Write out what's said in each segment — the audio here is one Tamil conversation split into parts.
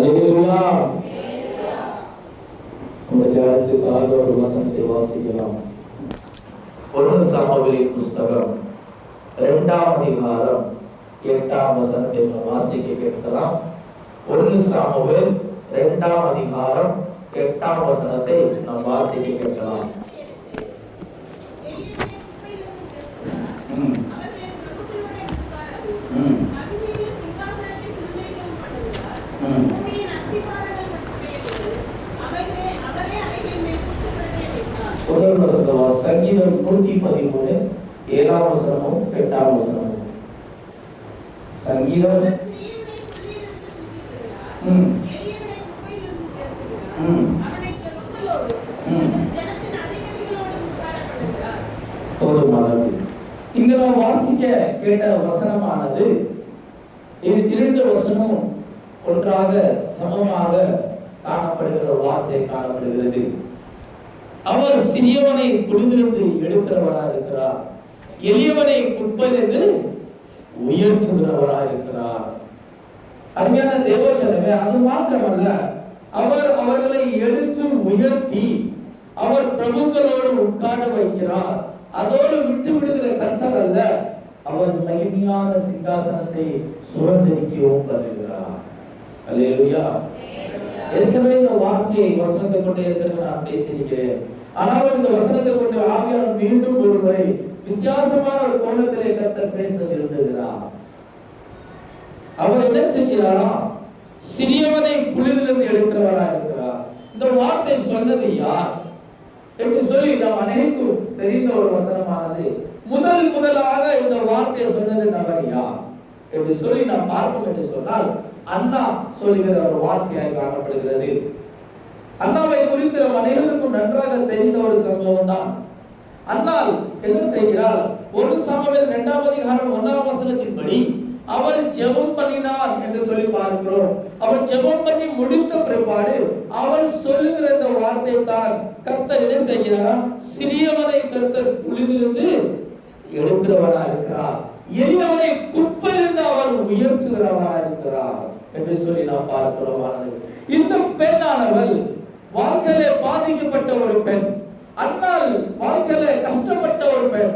அல்லேலூயா. நம்ம தியானத்துக்காக ஒரு வசனத்தை வாசிக்கலாம். 1 சாமுவேலின் புஸ்தகம் 2ஆம் அதிகாரம் 8ஆம் வசனத்தை வாசிக்க கேட்கலாம். 1 சாமுவேல் 2ஆம் அதிகாரம் 8ஆம் வசனத்தை நாம் வாசிக்க கேட்கலாம். சங்கீதம் 113 7ஆம் வசனமும் 8ஆம் வசனமும். சங்கீதம் போதுமானது. இங்க நாம் வாசிக்க கேட்ட வசனமானது இரண்டு வசனமும் ஒன்றாக சமமாக காணப்படுகிற வார்த்தை காணப்படுகிறது. அவர் சிறியவனை குழிவிலிருந்து எடுக்கிறவராக இருக்கிறார், எளியவனை குப்பையிலிருந்து உயர்த்துகிறவராக இருக்கிறார். அருமையான தேவச்சனமே, அது மாத்திரமல்ல, அவர் அவர்களை எடுத்து உயர்த்தி அவர் பிரபுக்களோடு உட்கார வைக்கிறார். அதோடு விட்டு விடுகிற கர்த்தர் அல்ல, அவர் மகிமையான சிங்காசனத்தை சுதந்திரிக்கவும் பண்ணுகிறார். அல்லேலூயா. ஏற்கனவே இந்த வார்த்தையை வசனத்தை கொண்டே இருக்கிறது நான் பேசியிருக்கிறேன். ஆனாலும் இந்த வசனத்தை கொண்டு ஆவியானவர் மீண்டும் ஒரு முறை வித்தியாசமான ஒரு கோணத்திலே கர்த்தர் பேச விரும்புகிறார். அவர் என்ன செய்கிறாரா? சிறியவனை புலியிலிருந்து எடுக்கிறவரா இருக்கிறார். இந்த வார்த்தை சொன்னது யார் என்று சொல்லி நாம் அனைவருக்கும் தெரிந்த ஒரு வசனமானது. முதலாக இந்த வார்த்தையை சொன்னது நபர் யார் என்று சொல்லி நாம் பார்ப்போம் என்று சொன்னால் அண்ணா சொல்லுகிற ஒரு வார்த்தையாய் காணப்படுகிறது. அண்ணாவை குறித்து நம் அனைவருக்கும் நன்றாக தெரிந்த ஒரு சம்பவம் தான். அண்ணாள் என்ன செய்கிறாள்? 1 சாமுவேல் 2ஆம் அதிகாரம் 1ஆம் வசனத்தின்படி அவள் ஜெபம் பண்ணினாள் என்று சொல்லி பார்க்கிறோம். அவள் ஜெபம் பண்ணி முடித்த பிற்பாடு அவள் சொல்லுகிற இந்த வார்த்தை தான் கர்த்தர் என்ன செய்கிறாராம்? சிறியவனை கர்த்தர் புலியிலிருந்து எடுக்கிறவரா இருக்கிறார், எளியவனை குப்பையிலிருந்து அவர் உயர்த்துகிறவரா இருக்கிறார் என்று சொல்லி நாம் பார்க்கிறோம். இந்த பெண்ணானவள் வாழ்க்கையில பாதிக்கப்பட்ட ஒரு பெண். அண்ணாள் வாழ்க்கையில கஷ்டப்பட்ட ஒரு பெண்.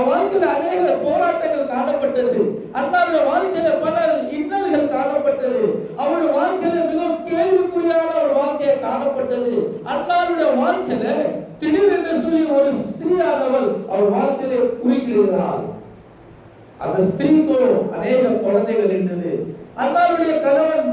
வாழ்க்கையில அநேக போராட்டங்கள் காணப்பட்டது. அண்ணாளுடைய வாழ்க்கையில பல இன்னல்கள் காணப்பட்டது. அவருடைய வாழ்க்கையில மிகவும் கேள்விக்குறியான ஒரு வாழ்க்கையை காணப்பட்டது. அண்ணாளுடைய வாழ்க்கையில திடீரென்று சொல்லி ஒரு ஸ்திரீயானவள் அவர் வாழ்க்கையில குறுக்கிடுகிறாள். அந்த ஸ்திரீக்கு அநேக குழந்தைகள் இருந்தது. அண்ணாளுடைய கணவன்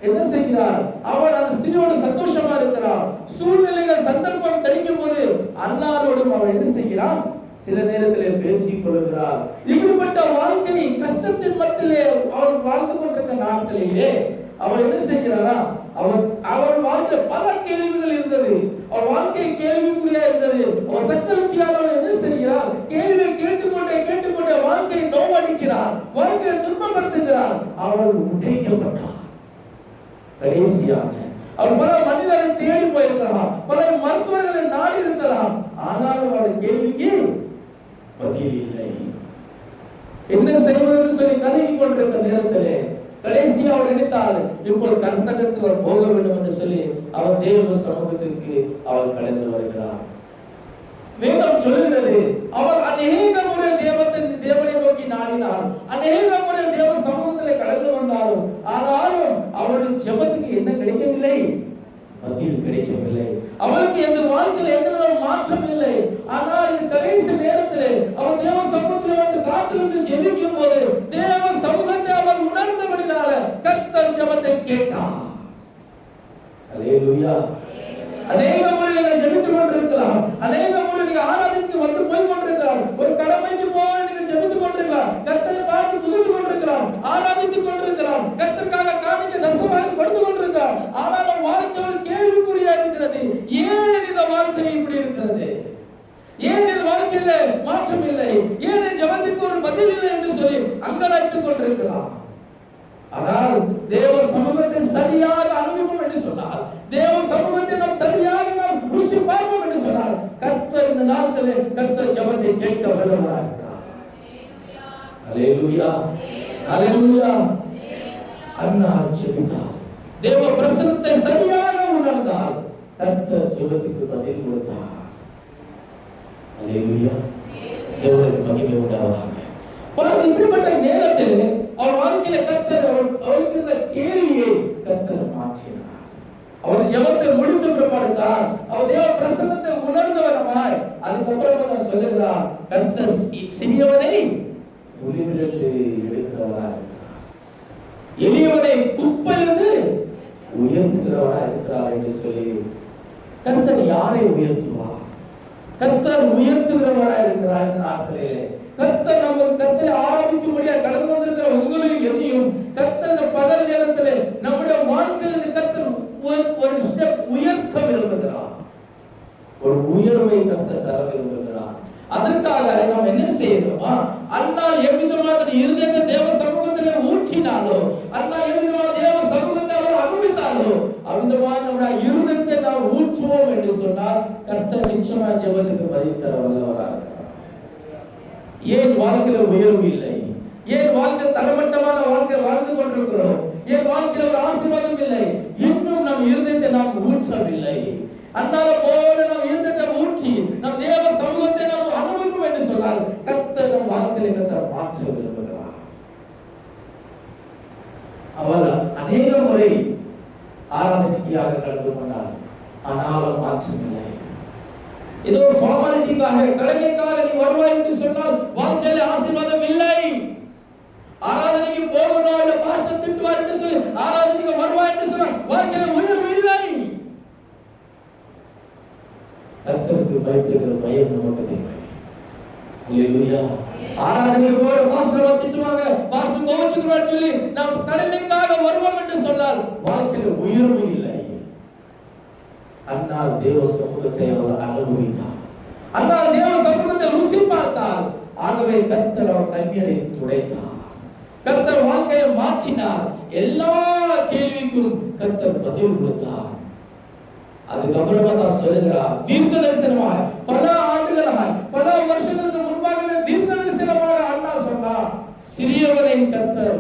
என்ன செய்கிறார்? அவன் அந்த ஸ்திரீயோடு சந்தோஷமா இருக்கிறார். சூழ்நிலைகள் சந்தர்ப்பம் கிடைக்கும் போது அண்ணாளோடும் அவன் என்ன செய்கிறான்? சில நேரத்திலே பேசிக் கொள்கிறார். இப்படிப்பட்ட வாழ்க்கை கஷ்டத்தின் மத்தியிலே அவள் வாழ்ந்து கொண்டிருக்க நாட்களிலே அவள் என்ன செய்கிறாரா? அவள் வாழ்க்கையில பல கேள்விகள் இருந்தது. அவள் வாழ்க்கை கேள்விக்குறியா இருந்தது. அவள் சக்தியானவள் என்ன செய்கிறார்? கேள்வியை கேட்டுக்கொண்டே வாழ்க்கையை நோவடிக்கிறார், வாழ்க்கையை துன்பப்படுத்துகிறார். அவள் உடைக்கப்பட்டார். கடைசியாக அவள் பல மனிதரை தேடி போயிருக்கலாம், பல மருத்துவர்களை நாடி இருக்கலாம். ஆனாலும் அவள் கேள்விக்கு பதில் இல்லை. என்ன செய்வதென்று சொல்லி கலங்கி கொண்டிருக்க நேரத்திலே கடைசியா அவள் நினைத்தாள், இப்போ கர்த்தகத்தில் போக வேண்டும் என்று சொல்லி அவள் தேவ சமூகத்திற்கு அவள் கடந்து வருகிறார். வேதம் சொல்கிறது, அவர் அநேக முறை தேவனை நோக்கி நாடினார், அநேக முறை தேவ சமூகத்தில் கடந்து வந்தாலும் ஆனாலும் அவளுடைய ஜெபத்துக்கு என்ன கிடைக்கவில்லை? பதில் கிடைக்கவில்லை. அவளுக்கு எந்த வாழ்க்கையில் எந்த மாற்றம் இல்லை. ஆனால் இந்த கடைசி நேரத்திலே அவள் தேவ சமூகத்தில் வந்து காத்திருந்து ஜெபிக்கும் போது தேவ சமூகத்தை அவள் உணர்ந்தபடினால கர்த்தர் ஜெபத்தை கேட்டார். அல்லேலூயா. அநேக முறை நீங்கள் ஜெபித்துக் கொண்டிருக்கலாம், அநேக முறை நீங்க ஆராதனைக்கு வந்து போய் கொண்டிருக்கலாம், ஒரு கடமைக்கு போய் நீங்க ஜெபித்துக் கொண்டிருக்கலாம், கர்த்தரை பார்த்து துதித்துக் கொண்டிருக்கலாம், ஆராதித்துக் கொண்டிருக்கலாம், கர்த்தருக்காக காணிக்கை தசமபாகம் கொடுத்து கொண்டிருக்கலாம். ஆனாலும் வாழ்க்கை ஒரு கேள்விக்குறியா இருக்கிறது. ஏன் இந்த வாழ்க்கை இப்படி இருக்கிறது? ஏன் இந்த வாழ்க்கையில மாற்றம் இல்லை? ஏன் ஜெபத்துக்கு ஒரு பதில் இல்லை என்று சொல்லி அங்கலாய்த்துக் கொண்டிருக்கலாம். ஆனால் தேவ சமூகத்தை சரியாக அனுபவிப்போம் என்று சொன்னார், தேவ சமூகத்தை நாம் சரியாக நாம் ருசி பார்ப்போம் என்று சொன்னார், கர்த்தர் இந்த நாட்களில் கர்த்தர் ஜெபத்தை கேட்க வல்லவராக இருக்கிறார். அல்லேலூயா, அல்லேலூயா. அன்னாள் ஜெபித்தார். தேவ பிரசன்னத்தை சரியாக உணர்ந்தால் கர்த்தர் ஜெபத்துக்கு பதில் கொடுத்தார். அல்லேலூயா. தேவனுக்கு மகிமை உண்டாவதாக. இப்படிப்பட்ட நேரத்தில் அவர் வாழ்க்கையில கர்த்தர் அவருக்கு இருந்த கேள்வியை கர்த்தர் மாற்றினார். அவர் ஜெபத்தை முடித்த பிற்பாடு தான் அவர் தேவ பிரசன்னத்தை உணர்ந்தவனமாய் அதுக்கப்புறம் தான் சொல்லுகிறார், கர்த்தர் சிறியவனை ஒளிவிலிருந்து எடுக்கிறவராக இருக்கிறார், எளியவனை குப்பையிலிருந்து உயர்த்துகிறவராக இருக்கிறார் என்று சொல்லி கர்த்தர் யாரை உயர்த்துவார்? கர்த்தர் உயர்த்துகிறவராக இருக்கிறார். இந்த நாட்களிலே கர்த்தர் நம்ம கர்த்தரை ஆராதிக்கும்படியாக கடந்து வந்திருக்கிற உங்களையும் என்னையும் கர்த்தர் இந்த பகல் நேரத்தில் நம்முடைய வாழ்க்கையில் கர்த்தர் ஒரு ஸ்டெப் உயர்த்த விரும்புகிறார். ஒரு உயர்வை கர்த்தர் தர விரும்புகிறார். அதற்காக நாம் என்ன செய்யணுமா? அன்னால் எவ்விதமாக இருதயத்தை தேவ சமூகத்திலே ஊற்றினாலோ, அன்னால் எவ்விதமாக தேவ சமூகத்தை அவர் அனுபவித்தாலோ, அவ்விதமாக நம்முடைய இருதயத்தை நாம் ஊற்றுவோம் என்று சொன்னால் கர்த்தர் நிச்சயமாக ஜெபத்துக்கு பதில் தர வல்லவராக இருக்கிறார். ஏன் வாழ்க்கையில உயர்வு இல்லை? ஏன் வாழ்க்கை தரமட்டமான வாழ்க்கை வாழ்ந்து கொண்டிருக்கிறோம்? ஏன் வாழ்க்கையில ஒரு ஆசீர்வாதம் இல்லை? இன்னும் நம் இருதயத்தை நாம் ஊற்றவில்லை. அன்னால போல நாம் இருதயத்தை ஊற்றி நம் தேவ சமூகத்தை நாம் அனுபவிக்கும் என்று சொன்னால் கர்த்தர் நம் வாழ்க்கையில கர்த்தர் மாற்ற விரும்புகிறார். அவர் அநேக முறை ஆராதனைக்காக கலந்து கொண்டார், ஆனாலும் மாற்றமில்லை. ஏதோ ஃபார்மாலிட்டிக்காக கடமைக்காக நீ வருவாய் என்று சொன்னால் வாழ்க்கையில ஆசீர்வாதம் இல்லை. ஆராதனைக்கு போகணும் இல்ல பாஸ்டர் திட்டுவார் என்று சொல்லி ஆராதனைக்கு வருவாய் என்று சொன்னால் வாழ்க்கையில உயர்வு இல்லை. கர்த்தருக்கு பயப்படுகிற பயம் நமக்கு தேவை. அல்லேலூயா. ஆராதனைக்கு போற பாஸ்டர் திட்டுவாங்க, பாஸ்டர் கோவிச்சுக்குவார் சொல்லி நாம் கடமைக்காக வருவோம் என்று சொன்னால் வாழ்க்கையில உயர்வு இல்லை. அன்னால் தேவ சமூகத்தை அவர் அனுபவித்தார், அன்னால் தேவ சமூகத்தை ருசி பார்த்தார். ஆகவே கர்த்தர் அவர் கண்ணீரை துடைத்தார், கர்த்தர் வாழ்க்கையை மாற்றினார். எல்லா கேள்விக்கும் கர்த்தர் பதில் கொடுத்தார். அதுக்கப்புறமா தான் சொல்லுகிறார், தீர்க்க தரிசனமாக பல ஆண்டுகளாக பல வருஷங்களுக்கு முன்பாகவே தீர்க்க தரிசனமாக அண்ணா சொன்னார், சிறியவனை கர்த்தர்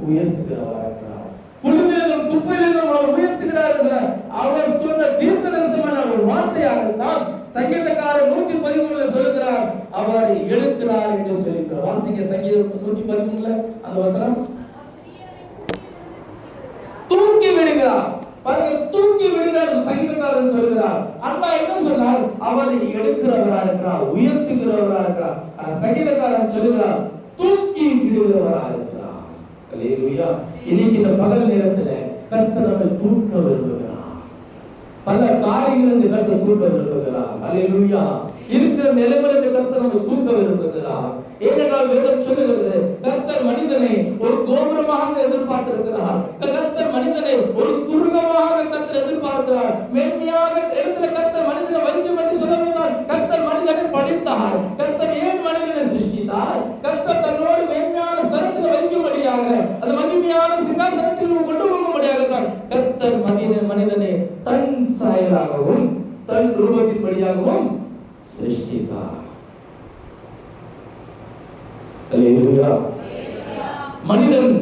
உயர்த்துகிறவராக இருக்கிறார், புழுவிலும் குப்பையிலும் அவர் உயர்த்துகிறார். அவர் சொன்ன தீர்க்க தரிசனமான ஒரு வார்த்தையாகத்தான் சங்கீதக்காரர் 113 சொல்லுகிறார், அவர் எடுக்கிறார் என்று சொல்லுகிறார். வாசிங்க சங்கீதம் 113 அந்த வசனம். தூக்கி விடுகிறார், பாருங்க, தூக்கி விடுகிறார் சங்கீதக்காரர் சொல்லுகிறார். அண்ணா என்ன சொன்னார்? அவர் எடுக்கிறவராக இருக்கிறார், உயர்த்துகிறவராக இருக்கிறார். ஆனா சங்கீதக்காரன் சொல்லுகிறார், தூக்கி விடுகிறவராக இருக்கிறார். அல்லேலூயா. இன்னைக்கு இந்த பகல் நேரத்துல கர்த்தர் நம்மை தூக்க விரும்புகிறார். பல காரியங்களிலிருந்து கர்த்தர் தூக்க விரும்புகிறார். அல்லேலூயா. இருக்கிற நிலைமையிலிருந்து கர்த்தர் நம்மை தூக்க விரும்புகிறார். ஏனென்றால் வேதம் சொல்லுகிறது, கர்த்தர் மனிதனை ஒரு கோபுரமாக எதிர்பார்த்திருக்கிறார், கர்த்தர் மனிதனை ஒரு துருகமாக கர்த்தர் எதிர்பார்க்கிறார். மேன்மையாக இடத்துல கர்த்தர் மனிதனை வைக்கும் என்று சொல்லுகிறார். கர்த்தர் மனிதனை படைத்தார். கர்த்தர் ஏன் மனிதனை சிருஷ்டித்தார்? கர்த்தர் தன்னோடு மேன்மையான ஸ்தலத்தில் வைக்கும்படியாக, அந்த மகிமையான சிங்காசனத்தில் கொண்டு போகும்படியாக தான் கர்த்தர் மனிதனை தன் சாயலாகவும் தன் ரூபத்தின்படியாகவும் சிருஷ்டித்தார். அல்லேலூயா. மனிதன்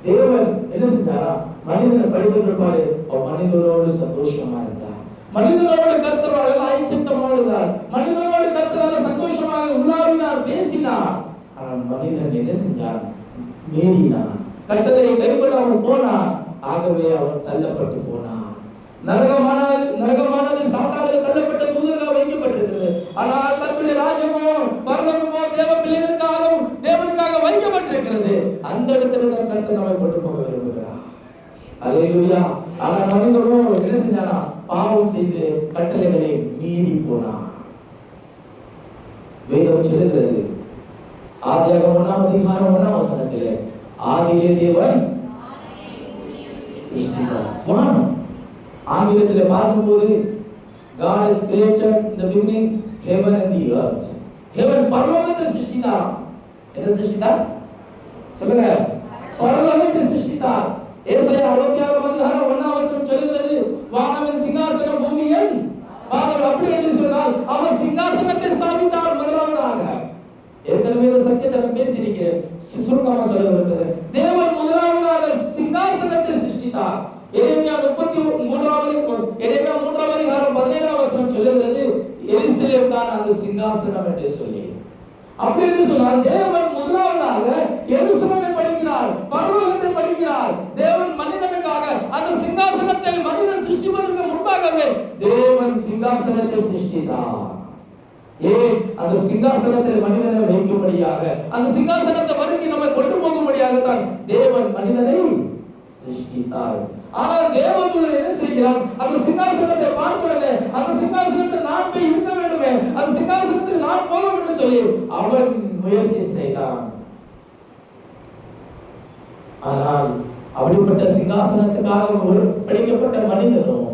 தேவன் என்ன செஞ்சாரா? மனிதனை படைத்திருப்பாரு, மனிதனோடு சந்தோஷமா இருந்தார், மனிதனோடு கர்த்தரோடு ஐக்கியத்தமாக இருந்தார், மனிதனோடு கர்த்தரோடு சந்தோஷமாக உலாவினார், பேசினார். ஆனால் மனிதன் என்ன செஞ்சார்? மீறினார், கட்டளையை கைக்கொள்ளாமல் போனார். ஆகவே அவர் தள்ளப்பட்டு போனார். நரகமானது சாத்தானுக்கு தள்ளப்பட்ட தூதர்களாக வைக்கப்பட்டிருக்கிறது. ஆனால் கர்த்தருடைய ராஜ்யமோ பரலோகமோ தேவ பிள்ளைகளுக்காகவும் தேவனுக்காக வைக்கப்பட்டிருக்கிறது. அந்த இடத்துல தான் கர்த்தர் நம்மை கொண்டு போக விரும்புகிறார். அல்லேலூயா. ஆனால் மனிதனோ என்ன செஞ்சானா? பாவம் செய்து கட்டளைகளை மீறி போனார். வேதம் சொல்லுகிறது, ஆதியாகமம் 1 அதிகாரம் 1 வசனத்திலே, ஆதியிலே தேவன் சிருஷ்டித்தார். வானம் ஆங்கிலத்தில் பார்க்கும்போது God has created in the beginning heaven and the earth. heaven பரலோகத்தை சிருஷ்டித்தார். என்ன சிருஷ்டித்தார்? சொல்லுங்க. பரலோகத்தை சிருஷ்டித்தார். ஏசாயா 66 அதிகாரம் 1 வசனம் சொல்லுகிறது, வானமின் சிங்காசனம் பூமியின் பாதம். அப்படி என்று சொன்னால் அவர் சிங்காசனத்தை ஸ்தாபித்தார் முதலாவதாக. ஏற்கனவே இந்த சத்தியத்தை பேசியிருக்கிறேன், சுருக்கமாக சொல்ல விரும்புகிறேன். தேவன் முதலாவதாக சிங்காசனத்தை சிருஷ்டித்தார். எரேமியா 3ஆம் அதிகாரம் 17ஆம் வசனம் சொல்லுகிறது, எருசலேம் தான் அந்த சிங்காசனம் என்று சொல்லி. அப்படி என்று சொன்னால் தேவன் முதலாவதாக எருசலேமை படைக்கிறார், பரலோகத்தை படைக்கிறார். தேவன் மனிதனுக்காக அந்த சிங்காசனத்தை மனிதன் சிருஷ்டிப்பதற்கு முன்பாகவே தேவன் சிங்காசனத்தை சிருஷ்டித்தார். ஏன்? அந்த சிங்காசனத்தில் மனிதனை வைக்கும்படியாக, அந்த சிங்காசனத்தை வரைக்கும் நம்ம கொண்டு போகும்படியாகத்தான் தேவன் மனிதனை சிருஷ்டித்தார். ஆனால் தேவதூதன் என்ன செய்கிறார்? அந்த சிங்காசனத்தை பார்க்கவே, அந்த சிங்காசனத்தில் நான் போய் இருக்க வேண்டுமே, அந்த சிங்காசனத்தில் நான் போக வேண்டும் சொல்லி அவன் முயற்சி செய்தான். ஆனால் அப்படிப்பட்ட சிங்காசனத்துக்காக ஒரு படிக்கப்பட்ட மனிதனும்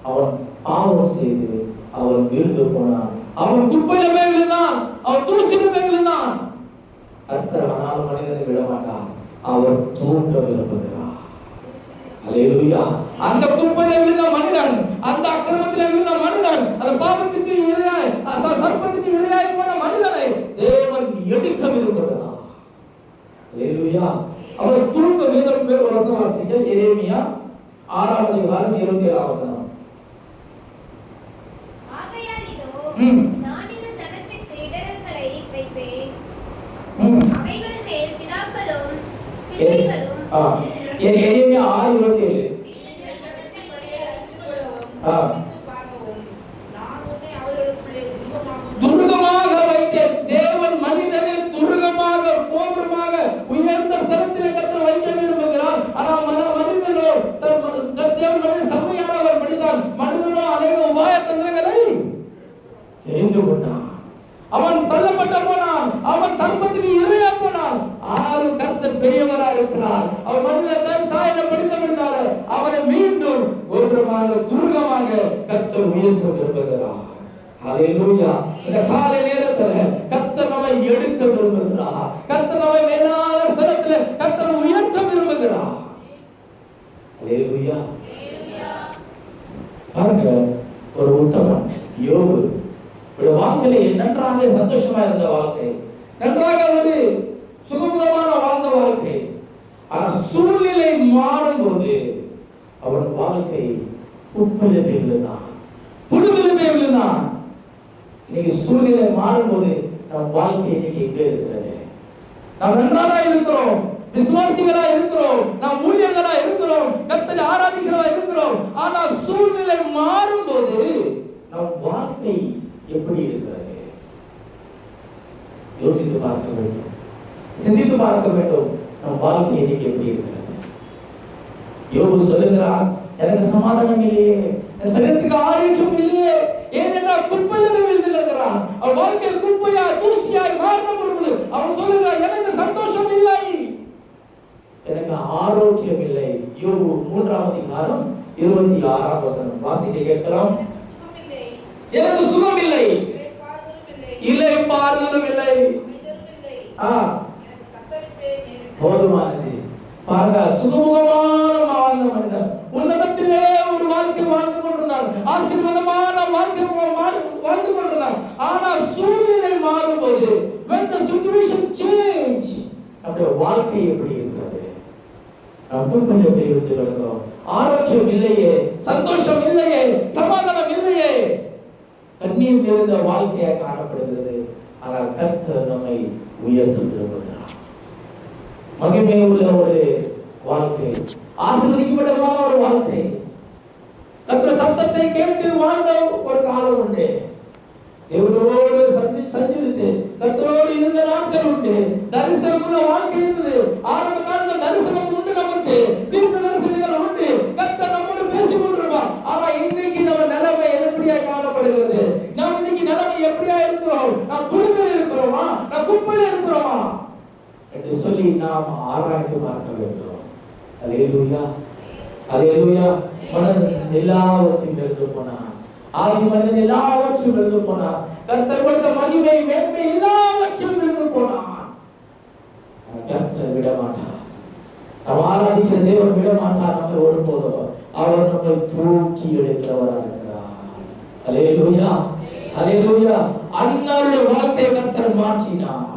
அவன் பாவம் செய்து அவன் விழுந்து போனான். அவன் குப்பையில போய் விழுந்தான், அவன் தூசில போய் விழுந்தான். கர்த்தர் ஆனாலும் மனிதனை விட மாட்டார், அவர் தூக்க விரும்புகிறார். அல்லேலூயா. அந்த குப்பையில விழுந்த மனிதன், அந்த அக்கிரமத்தில விழுந்த மனிதன், அந்த பாவத்துக்கு இரையாய், சர்ப்பத்துக்கு இரையாய் போன மனிதனை தேவன் எடுக்க விரும்புகிறார். அல்லேலூயா. அவர் தூக்க வேதம் ஒரு வசனம் வாசிங்க. எரேமியா 6ஆம் அதிகாரம் 27ஆம் வசனம். நான் இந்த ஜனத்திற்கு இடரல்களை வைப்பேன், அவைகள் மேல் பிதாக்களும் பிள்ளைகளும். எரேமியா 6:27. துர்கமாக வைத்தேன். தேவன் மனிதனை துர்கமாக, கோபுரமாக, உயர்ந்த ஸ்தலத்தில் கர்த்தர் வைக்க விரும்புகிறார். ஆனால் மனிதனோ தேவன் மனிதன் செம்மையானவர் படித்தான். மனிதனோ அநேக உபாய தந்திரங்களை தெரிந்து கொண்டான். அவன் தள்ளப்பட்ட போனான், அவன் சர்ப்பத்துக்கு இரையா போனான். ஆனாலும் கர்த்தர் பெரியவராக இருக்கிறார். அவன் மனிதன் தன் சாயலை படித்தபடினால அவனை மீண்டும் கோபுரமாக, துர்கமாக கர்த்தர் உயர்த்த விரும்புகிறார். ஹல்லேலூயா. இந்த காலை நேரத்துல கர்த்தர் நம்மை எடுக்க விரும்புகிறார். கர்த்தர் நம்மை மேலான ஸ்தலத்துல கர்த்தர் உயர்த்த விரும்புகிறார். ஹல்லேலூயா. பாருங்க, ஒரு உத்தமன் யோபு வாழ்க்கையில நன்றாக சந்தோஷமா இருந்த வாழ்க்கை, நன்றாக ஒரு சுகமான வாழ்ந்த வாழ்க்கை. ஆனா சூழ்நிலை மாறும்போது அவன் வாழ்க்கை குப்பையில போய் விழுந்தான், புழுவில போய் விழுந்தான். இன்னைக்கு சூழ்நிலை மாறும்போது நம் வாழ்க்கை இன்னைக்கு எங்க இருக்கிறது? நாம் நன்றாக இருக்கிறோம், விசுவாசிகளா இருக்கிறோம், நாம் ஊழியர்களா இருக்கிறோம், கர்த்தரை ஆராதிக்கிறவா இருக்கிறோம். ஆனா சூழ்நிலை மாறும்போது நம் வாழ்க்கை எப்படி இருக்கிறது? யோசித்து பார்க்க வேண்டும், சிந்தித்து பார்க்க வேண்டும். நம் வாழ்க்கை இன்னைக்கு எப்படி இருக்கிறது? யோபு சொல்லுகிறார், எனக்கு சமாதானம் இல்லையே, என் சரீரத்துக்கு ஆரோக்கியம் இல்லையே. ஏனென்றால் குப்பையில விழுந்து கிடக்கிறான். அவன் வாழ்க்கையில் குப்பையாய், தூசியாய் மாறின பொழுது அவன் சொல்லுகிறான், எனக்கு சந்தோஷம் இல்லை, எனக்கு ஆரோக்கியம் இல்லை. யோபு 3ஆம் அதிகாரம் 26ஆம் வசனம் வாசிக்க கேட்கலாம். எனக்கு சுகம் இல்லை, இல்லை பாறுதலும் இல்லை, போதுமானது. பாருங்க, சுகமுகமான வாழ்ந்த மனிதன் உன்னதத்திலே ஒரு வாழ்க்கை வாழ்ந்து கொண்டிருந்தார், ஆசீர்வாதமான வாழ்க்கை வாழ்ந்து கொண்டிருந்தார். ஆனால் சூழ்நிலை மாறும்போது, when the situation change, நம்முடைய வாழ்க்கை எப்படி இருக்கிறது? நாம் குப்பையில போய் விட்டு கிடக்கிறோம். ஆரோக்கியம் இல்லையே, சந்தோஷம் இல்லையே, சமாதானம் இல்லையே, கண்ணீர் நிறைந்த வாழ்க்கையா காணப்படுகிறது. ஆனால் கர்த்தர் நம்மை உயர்த்த விரும்புகிறார். மகிமை உள்ள ஒரு வாழ்க்கை, ஆசீர்வதிக்கப்பட்டமான ஒரு வாழ்க்கை, கர்த்தர் சத்தத்தை கேட்டு வாழ்ந்த ஒரு காலம் உண்டு. தேவனோடு சந்தித்து கர்த்தரோடு இருந்த நாட்கள் உண்டு. தரிசனம் உள்ள வாழ்க்கை இருந்தது. ஆரம்ப காலத்தில் தரிசனம் உண்டு, நமக்கு தீர்க்க தரிசனங்கள் உண்டு. கர்த்தர் நம்மோடு பேசிக் கொண்டிருப்பார். ஆனா இன்னைக்கு நம்ம நிலைமை எப்படியா காணப்படுகிறது? நாம் இன்னைக்கு நிலைமை எப்படியா இருக்கிறோம்? நாம் புழுதில் இருக்கிறோமா, நாம் குப்பையில இருக்கிறோமா என்று சொல்லி நாம் ஆராய்ந்து பார்க்க வேண்டும். அல்லேலூயா, அல்லேலூயா. மனிதன் எல்லாவற்றையும் இழந்து போனான். ஆதி மனிதன் எல்லாவற்றையும் இழந்து போனான். கர்த்தர் கொடுத்த மகிமை, மேன்மை எல்லாவற்றையும் இழந்து போனான். கர்த்தர் விட மாட்டார். நாம் ஆராதிக்கிற தேவன் விட மாட்டார் நம்மை ஒருபோதும். அவர் நம்மை தூக்கி எடுக்கிறவராக இருக்கிறார். அல்லேலூயா, அல்லேலூயா. அன்னாருடைய வாழ்க்கையை கர்த்தர் மாற்றினார்.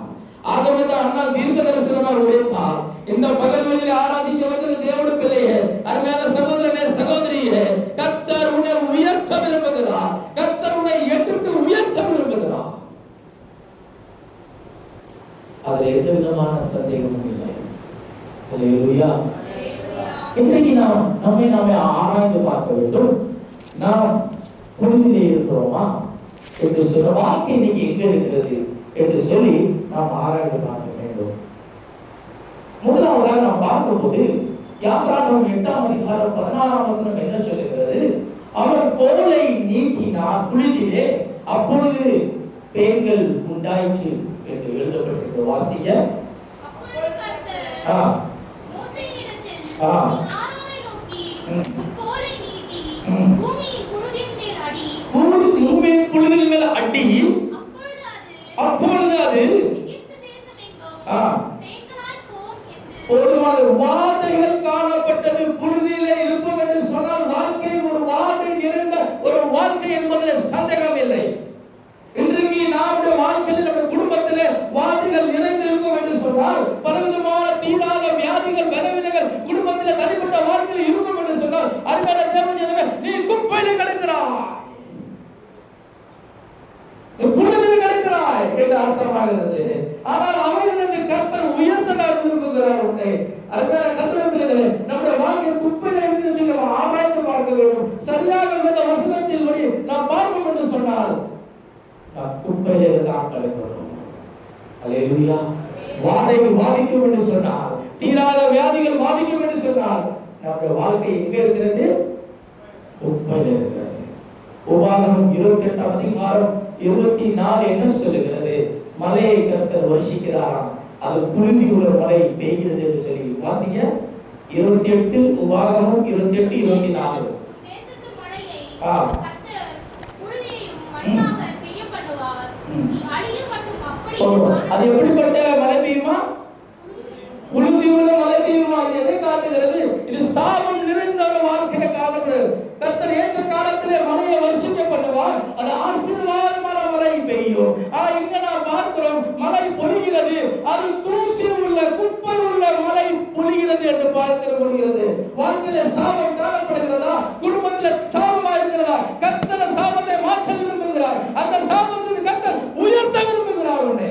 ஆகவே தான் அண்ணா தீர்க்க தரிசனமாக உரைத்தார். இந்த பகல்களில் ஆராதிக்க வந்த தேவனுடைய பிள்ளையே, அருமையான விதமான சந்தேகமும் இல்லை. அல்லேலூயா. இன்றைக்கு நாம் நாமே ஆராய்ந்து பார்க்க வேண்டும். நாம் புனிதிலே இருக்கிறோமா என்று சொல்ல, வாழ்க்கை இன்னைக்கு எங்க இருக்கிறது என்று சொல்லி நாம் ஆராய்ந்து பார்க்க வேண்டும். முதலாவதாக நாம் பார்க்கும்போது யாத்ராகமம் 8ஆம் அதிகாரம் 16ஆம் வசனம் என்ன சொல்லுகிறது? அவர் கோலை நீக்கினார் புழுதிலே, அப்பொழுது பேய்கள் உண்டாயிற்று என்று எழுதப்பட்டிருக்கிறது. வாசிங்க. பூமியின் புழுதின் மேல் அடி, அப்பொழுது அது போதுமான வாதைகள் காணப்பட்டது. புழுதியிலே இருப்போம் என்று சொன்னால் வாழ்க்கை ஒரு வாதை நிறைந்த ஒரு வாழ்க்கை என்பதில் சந்தேகம் இல்லை. இன்றைக்கு நம்முடைய வாழ்க்கையில் நம்முடைய குடும்பத்திலே வாதைகள் நிறைந்து இருக்கும் என்று சொன்னால், பலவிதமான தீராத வியாதிகள் பலவீனங்கள் குடும்பத்தில் தனிப்பட்ட வாழ்க்கையில் இருக்கும் என்று சொன்னால், அருமையான தேவஜனமே, நீ குப்பையில் கிடக்கிறாய், புழுதியில் கிடக்கிறாய் என்று அர்த்தமாகிறது. ஆனால் அவைகளிலிருந்து கர்த்தர் உயர்த்ததாக விரும்புகிறார். உன்னை அருமையான கர்த்தருடைய பிள்ளைகளே, நம்முடைய வாழ்க்கை குப்பையில் இருந்து சொல்லி ஆராய்ந்து பார்க்க வேண்டும். சரியாக இந்த வசனத்தில் வழி நாம் பார்ப்போம் என்று சொன்னால் நாம் குப்பையிலே தான் கிடக்கிறோம். அல்லேலூயா. வாதைகள் பாதிக்கும் என்று சொன்னால், தீராத வியாதிகள் பாதிக்கும் என்று சொன்னால், நம்முடைய வாழ்க்கை எங்க இருக்கிறது? குப்பையில் இருக்கிறது. உபாகமம் 28ஆம் அதிகாரம் 24 என்ன சொல்லுகிறது? மலையை கர்த்தர் வருஷிக்கிறாராம், அது புழுதி உள்ள மலை பெய்கிறது என்று சொல்லி. வாசிங்க. 28 உபாகமம் 28 24. அது எப்படிப்பட்ட மழை பெய்யுமா? புழுதி உள்ள மழை பெய்யுமா? இது எதை காட்டுகிறது? இது சாபம் நிறைந்த ஒரு வாழ்க்கையை காணப்படுகிறது. கர்த்தர் ஏற்ற காலத்திலே மழையை வருஷிக்க பண்ணுவார், அது ஆசீர்வாதமான மழை பெய்யும். ஆனா இங்க நாம் பார்க்கிறோம், மழை பொழிகிறது, அது தூசி உள்ள குப்பை உள்ள மழை பொழிகிறது என்று பார்க்க முடிகிறது. வாழ்க்கையில சாபம் காணப்படுகிறதா? குடும்பத்தில் சாபமா இருக்கிறதா? கர்த்தர் சாபத்தை மாற்ற விரும்புகிறார். அந்த சாபத்திற்கு கர்த்தர் உயர்த்த விரும்புகிறார். உன்னை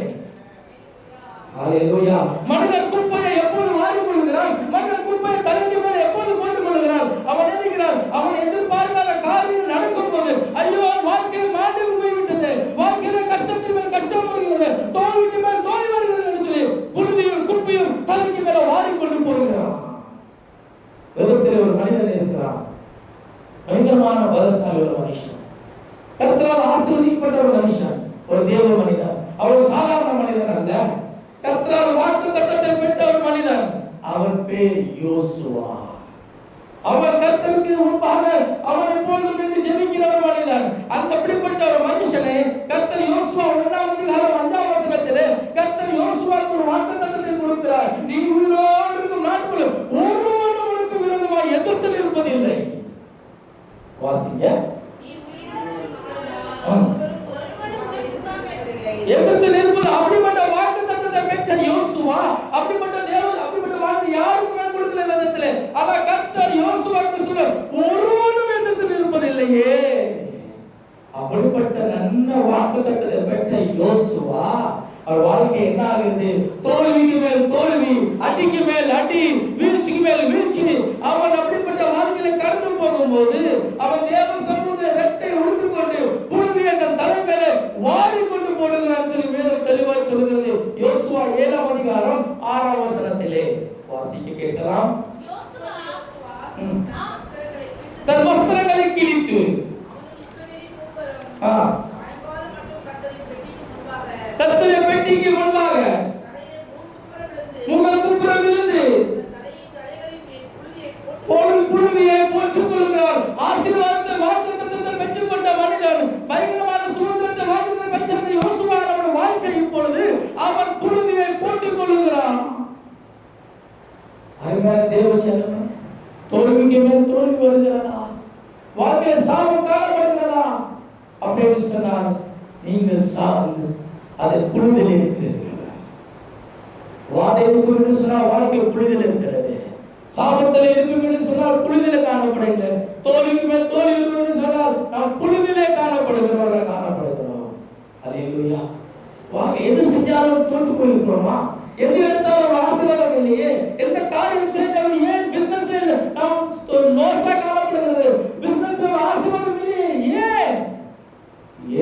ஹalleluya. மனிதன் குப்பையை எப்போது வாரிக் கொள்கிறான்? மனிதன் குப்பையை தலைக்கு மேலே எப்போது போட்டுக் கொள்கிறான்? அவன் எண்ணுகிறான், அவன் எதிர்பார்க்காத காரியம் நடக்கும் போது, ஐயோ வாழ்க்கை மாண்டு போய்விட்டது, வாழ்க்கையில கஷ்டத்தின் மேல் கஷ்டம் வருகிறது, தோல்விக்கு மேல் தோல்வி வருகிறது என்று சொல்லி புழுதியும் குப்பையும் தலைக்கு மேல வாரிக் கொண்டு போகிறான். விதத்தில் ஒரு மனிதன் இருக்கிறான், பயங்கரமான பலசாலி ஒரு மனுஷன், கர்த்தரால் ஆசீர்வதிக்கப்பட்ட ஒரு மனுஷன், ஒரு தேவ மனிதன். அவன் சாதாரண மனிதன் அல்ல, கர்த்தரால் வாக்குத்தத்தத்தை பெற்ற ஒரு மனிதன். அவன் பேர் யோசுவா. அவன் கர்த்தருக்கு முன்பாக அவன் எப்பொழுதும் நின்று ஜெபிக்கிற ஒரு மனிதன். அந்த அப்படிப்பட்ட ஒரு மனுஷனை கர்த்தர் யோசுவா 1ஆம் அதிகாரம் 5ஆம் வசனத்திலே கர்த்தர் யோசுவாவுக்கு ஒரு வாக்குத்தத்தத்தை கொடுக்கிறார். நீ உயிரோடு இருக்கும் நாட்களில் ஒருவனும் உனக்கு விரோதமாக எதிர்த்து நிற்பதில்லை. வாசிங்க. எதிர்த்து நிற்பது. அப்படிப்பட்ட வாக்குத்தத்தத்தை பெற்ற யோசுவா, அப்படிப்பட்ட தேவன் அப்படிப்பட்ட வாக்கு யாருக்குமே கொடுக்கல வேதத்திலே. ஆனா கர்த்தர் யோசுவாக்கு சொல்ல, ஒருவனும் எதிர்த்து நிற்பதில்லையே. அப்படிப்பட்ட நல்ல வாக்குத்தத்தத்தை பெற்ற யோசுவா, அவர் வாழ்க்கை என்ன ஆகிறது? தோல்விக்கு மேல் தோல்வி, அடிக்கு மேல் அடி, வீழ்ச்சிக்கு மேல் வீழ்ச்சி. அவன் அப்படிப்பட்ட வாழ்க்கையில கடந்து போகும்போது அவன் தேவ சமூகத்தை ரெட்டை உடுத்துக்கொண்டு புழுதியை தன் தலை மேலே வாரி கொண்டு போடுகிறான் சொல்லி வேதம் தெளிவாய் சொல்லுகிறது. யோசுவா 7ஆம் அதிகாரம் 6ஆம் வசனத்திலே வாசிக்க கேட்கலாம். தன் வஸ்திரங்களை கிழித்து கர்த்தருடைய பெட்டிக்கு முன்பாக முகங்குப்புற விழுந்து புழுதியை போற்றுக் கொள்கிறார். ஆசீர்வாதத்தை வாக்குத்தத்தத்தை பெற்றுக் கொண்ட மனிதன், பயங்கரமான சுதந்திரத்தை வாக்குத்தத்தை பெற்ற யோசுவா அவருடைய வாழ்க்கை இப்பொழுது அவன் புழுதியை போட்டுக் கொள்கிறான். அருமையான தேவஜனமே, தோல்விக்கு மேல் தோல்வி வருகிறதா? வாழ்க்கையில் சாபம் காணப்படுகிறதா? அப்படின்னு சொன்னால் நீங்கள் அதை புழுதில் இருக்கிறீர்கள். வாதை இருக்கும் என்று சொன்னால் வாழ்க்கை புழுதில் இருக்கிறது. சாபத்தில் இருக்கும் என்று சொன்னால் புழுதிலே காணப்படுகிற, தோல்விக்கு மேல் தோல்வி இருக்கும் என்று சொன்னால் நாம் புழுதிலே காணப்படுகிறோம். அல்லேலூயா. வாழ்க்கை எது செஞ்சாலும் தோற்று போயிருக்கிறோமா? எது எடுத்தாலும் ஒரு ஆசீர்வாதம் இல்லையே. எந்த காரியம் செய்தாலும் ஏன் பிசினஸ்ல நாம் லோஸா காணப்படுகிறது? பிசினஸ்ல ஒரு ஆசீர்வாதம் இல்லையே.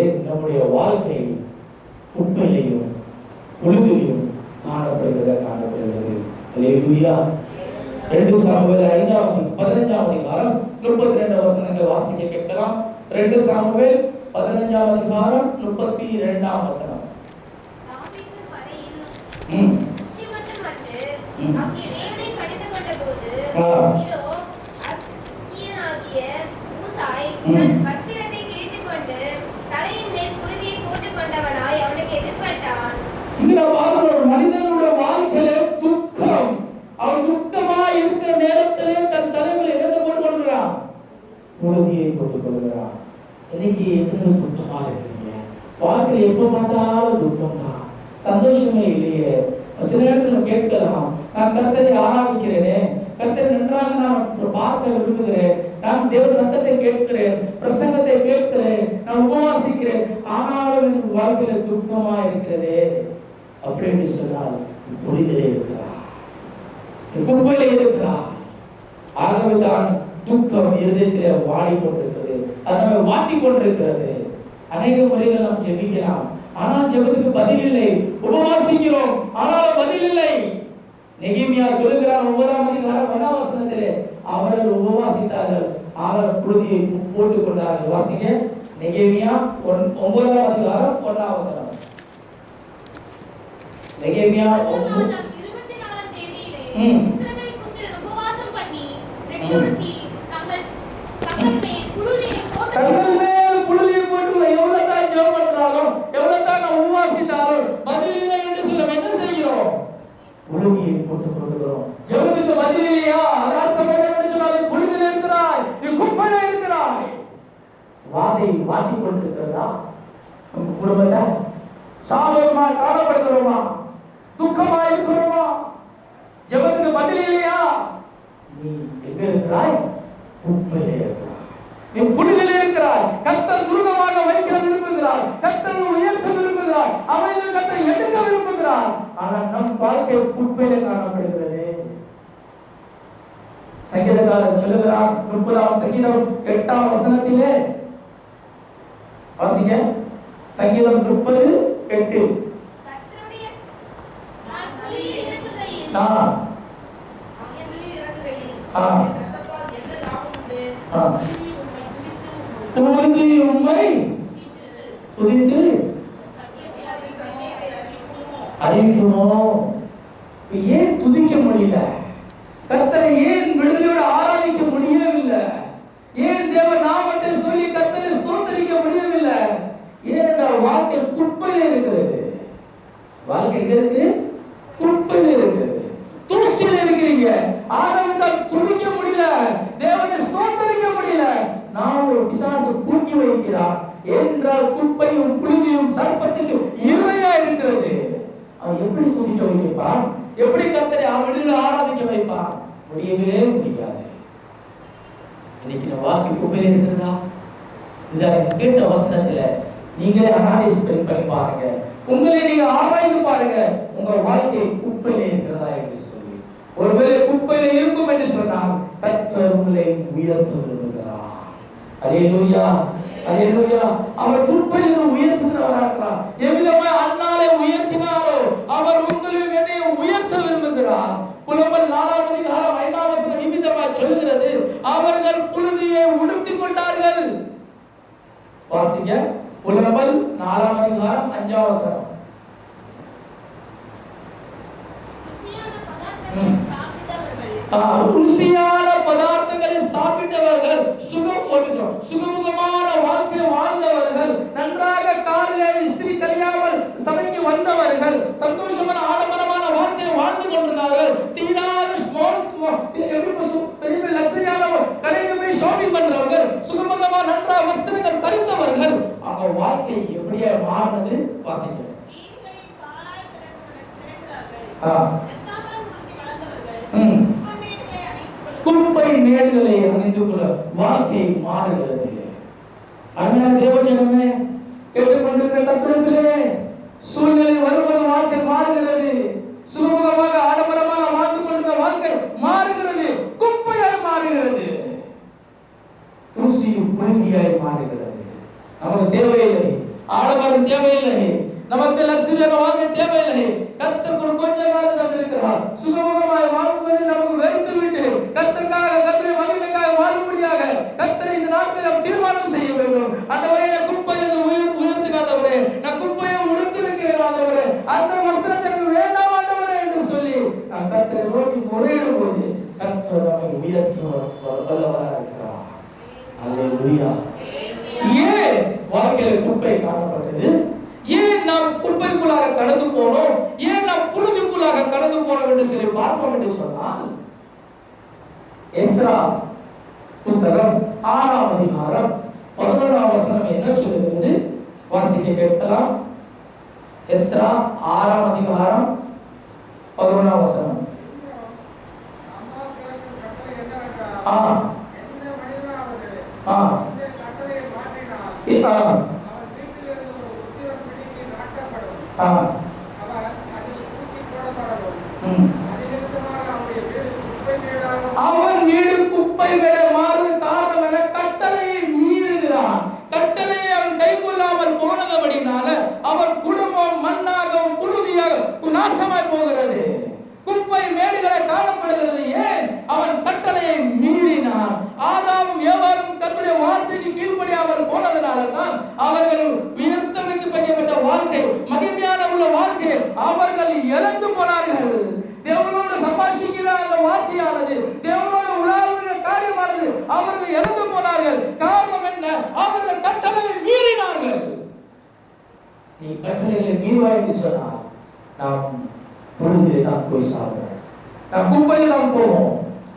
ஏன் நம்முடைய வாழ்க்கை குப்பையிலையும் புழுதிலையும் காணப்படுகிறது? அல்லேலூயா. 2 சாமுவேல் 15ஆம் அதிகாரம் 32 வசனங்களை வாசிக்க கேட்கலாம். 2 சாமுவேல் 15ஆம் அதிகாரம் 32ஆம் வசனம். தாவீது மலையின் உச்சிமட்டம் வந்து அங்கே தேவனை பணிந்து கொண்டபோது, இதோ அர்கீயனாகிய ஊசாய் தன் வஸ்திரத்தை கிழித்துக்கொண்டு தலையின் மேல் புழுதியை போட்டுக் கொண்டவனாய் அவனுக்கு எதிர்பட்டான். இங்க பார்க்கிற ஒரு மனிதனுடைய வாழ்க்கையில துக்கம், அவன் துக்கமா இருக்கிற நேரத்திலே தன் தலைமையில் என்னத்தை போட்டுக் கொள்கிறான்? புழுதியை போட்டுக் கொள்கிறான். இன்னைக்கு எத்தனை துக்கமா இருக்கிறீங்க? வாழ்க்கையில் எப்ப பார்த்தாலும் துக்கம் தான், சந்தோஷமே இல்லையே. சில நேரத்தில் கேட்கலாம், நான் கர்த்தரை ஆராதிக்கிறேனே, கர்த்தரை நன்றாக நான் பார்க்க விரும்புகிறேன், நான் தேவ சத்தத்தை கேட்கிறேன், பிரசங்கத்தை கேட்கிறேன், நான் உபவாசிக்கிறேன், ஆனாலும் என் வாழ்க்கையில துக்கமா இருக்கிறதே அப்படின்னு சொன்னால் புரிதலே இருக்கிறார், குப்பையில இருக்கிறார். ஆகவேதான் துக்கம் இருதயத்திலே வாடி கொண்டிருக்கிறது, அது நம்மை வாட்டி கொண்டிருக்கிறது. அநேக முறைகள் நாம் ஜெபிக்கலாம், ஆனால் ஜெபத்துக்கு பதில் இல்லை. உபவாசிக்கிறோம், ஆனாலும் பதில் இல்லை. நெகேமியா சொல்லுகிறார் 9ஆம் அதிகாரம் 1ஆம் வசனத்திலே, அவர்கள் உபவாசித்தார்கள், அவர் புழுதியை போட்டுக் கொண்டார்கள். வாசிங்க, நெகேமியா 9ஆம் அதிகாரம் 1ஆம் வசனம். நெகேமியா 24ஆம் தேதியிலே இஸ்ரவேல் புத்திரர் உபவாசம் பண்ணி ரெட்டுடுத்தி தங்கள் மேல் புழுதியை போட்டு எவ்வளவு தான் ஜெபம் பண்றாலும், எவ்வளவு தான் நாம் உபவாசித்தாலும் பதில் இல்லை என்று சொல்ல என்ன செய்கிறோம்? புழுதியை போட்டுக் கொள்கிறோம். ஜெபத்துக்கு பதில் இல்லையா? அர்த்தம் என்னவென்று சொன்னால் புழுதியில் இருக்கிறாய், நீ குப்பையில இருக்கிறாய். வாதை வாட்டி கொண்டிருக்கிறதா நம்ம குடும்பத்தை? சாபமா காணப்படுகிறோமா? துக்கமா இருக்கிறோமா? ஜெபத்துக்கு பதில் இல்லையா? நீ எங்க இருக்கிறாய்? குப்பையில இருக்கிறாய், நீ புழுதியில் இருக்கிறாய். கர்த்தர் துருகமாக வைக்க விரும்புகிறார், கர்த்தர் உயர்த்த விரும்புகிறார், அவனை கர்த்தர் எடுக்க விரும்புகிறார். ஆனால் நம் வாழ்க்கை குப்பையில காணப்படுகிறது. சங்கீதக்காரன் சொல்லுகிறார் 30ஆம் சங்கீதம் 8ஆம் வசனத்திலே, வாசிங்க, சங்கீதம் 30:8. உம்மை துதித்து அறிவிக்கணும். ஏன் துதிக்க முடியல? கர்த்தரை ஏன் விடுதலையோடு ஆராதிக்க முடியவில்லை? ஏன் தேவ நாமத்தை சொல்லி கர்த்தரை ஸ்தோத்திரிக்க முடியவில்லை? ஏனென்றால் வாழ்க்கை குப்பையில இருக்கிறது. வாழ்க்கை எங்க இருக்கு? குப்பையில இருக்கிறது, தூசியில இருக்கிறீங்க. ஆரம்பத்தால் துதிக்க முடியல, தேவனை ஸ்தோத்திரிக்க முடியல. நான் ஒரு பிசாசு பூட்டி வைக்கிறார் என்றால் குப்பையும் புழுதியும் சர்ப்பத்துக்கு இரையா இருக்கிறது. அவன் எப்படி துதிக்க வைப்பான்? எப்படி கர்த்தரை விடுதலை ஆராதிக்க வைப்பான்? முடியவே முடியாது. இன்னைக்கு நம்ம வாழ்க்கை குப்பையில இருக்கிறதா? இதை கேட்ட வசனத்துல நீங்களே அனாலிசிஸ் பண்ணி பாருங்க, உங்களை நீங்க ஆராய்ந்து பாருங்க, உங்க வாழ்க்கை குப்பையில இருக்கிறதா என்று சொல்லி. ஒருவேளை குப்பையில இருக்கும் என்று சொன்னால் கர்த்தர் உங்களை உயர்த்த விரும்புகிறார். அல்லேலூயா, அல்லேலூயா. அவர் குப்பையிலிருந்து உயர்த்துகிறவராக இருக்கிறார். எவ்விதமாக அண்ணாலே உயர்த்தினாரோ அவர் உங்களையும் என்னையும் உயர்த்த விரும்புகிறார். புலம்பல் 4ஆம் அதிகாரம் 5ஆம் வசனம் நிமித்தமாக சொல்லுகிறது, அவர்கள் புழுதியை உடுத்திக் கொண்டார்கள். வாசிங்க, புலம்பல் 4ஆம் அதிகாரம் 5ஆம் வசனம். ருசியான பதார்த்தங்களை சாப்பிட்டவர்கள், சுகமுகமான வாழ்க்கை வாழ்ந்தவர்கள், நன்றாக காரிலே இஸ்திரி கழியாமல் சபைக்கு வந்தவர்கள், சந்தோஷமான ஆடம்பரமான வாழ்க்கையை வாழ்ந்து கொண்டிருந்தார்கள். தீராத பெரிய லக்ஸரியான கடைக்கு போய் ஷாப்பிங் பண்றவர்கள், சுகமுகமா நன்றாக வஸ்திரங்கள் தரித்தவர்கள், அவங்க வாழ்க்கை எப்படியா மாறினது? வாசிங்க. குப்பை மேடுகளை அணிந்து கொள்ள வாழ்க்கை மாறுகிறது. அருமையான தேவஜனமே, கேட்டுக்கொண்டிருக்கிற கர்த்தரிலே சூழ்நிலை வருவது வாழ்க்கை மாறுகிறது. சுக செய்யும்? புழுதியாய் மாறுகிறது. நமக்கு தேவையில்லை ஆடம்பரம், தேவையில்லை நமக்கு லக்ஸரியான வாழ்க்கை, தேவையில்லை. கர்த்தர் கொஞ்ச காலம் தந்திருக்கிறார். சுகமுகமாய் வாழ்வதை நமக்கு வெறுத்து விட்டு கர்த்தருக்காக, கர்த்தரை மகிமைக்காக வாழும்படியாக கர்த்தரை இந்த நாட்களில் தீர்மானம் செய்ய வேண்டும். ஆண்டவரே, நான் குப்பையை உயர்த்து காண்டவரே, நான் குப்பையை உடுத்திருக்கிறேன் ஆண்டவரே, அந்த வஸ்திரத்தை வேண்டாம் ஆண்டவரே என்று சொல்லி நான் கர்த்தரை நோக்கி முறையிடும் போது கர்த்தர் நம்மை உயர்த்த வல்லவராக இருக்கிறார். அல்லேலூயா. ஏன் வாழ்க்கையில குப்பை காணப்பட்டது? ஏன் நாம் குப்பைக்குள்ளாக கடந்து போனோம்? ஏன் நாம் புழுதிக்குள்ளாக கடந்து போனோம் என்று சொல்லி பார்ப்போம் என்று சொன்னால், எஸ்ரா புத்தகம் 6ஆம் அதிகாரம் 11ஆம் வசனம் என்ன சொல்லுகிறது? வாசிக்க கேட்கலாம். எஸ்ரா 6ஆம் அதிகாரம் 11ஆம் வசனம். அவன் வீடு குப்பை விட மாறுவது காரணம் என கட்டளையை மீறுகிறான். கட்டளையை அவன் கைக்கொள்ளாமல் போனதபடினால அவன் குடும்பம் மண்ணாகவும் புழுதியாக நாசமாய் போகிறது. குப்பை மேடுகளை காணப்படுகிறது. ஏன்? அவன் கட்டளையை மீறினான். ஆதாமும் ஏவாளும் கர்த்தருடைய வார்த்தைக்கு கீழ்ப்படியாமல் போனதனால தான் அவர்கள் உயர்த்தமைக்கு பெயர்பட்ட வாழ்க்கை, மகிமையான உள்ள வாழ்க்கை அவர்கள் இழந்து போனார்கள். தேவனோடு சம்பாஷிக்கிற அந்த வார்த்தையானது, தேவனோடு உலாவுகிற காரியமானது அவர்கள் இழந்து போனார்கள். காரணம் என்ன? அவர்கள் கட்டளையை மீறினார்கள். நீ கட்டளைகளை மீறுவாய் என்று சொன்னால் நாம் பொழுதிலே தான் போய் சாப்பிடுவோம், நாம் குப்பையில் தான் போவோம்.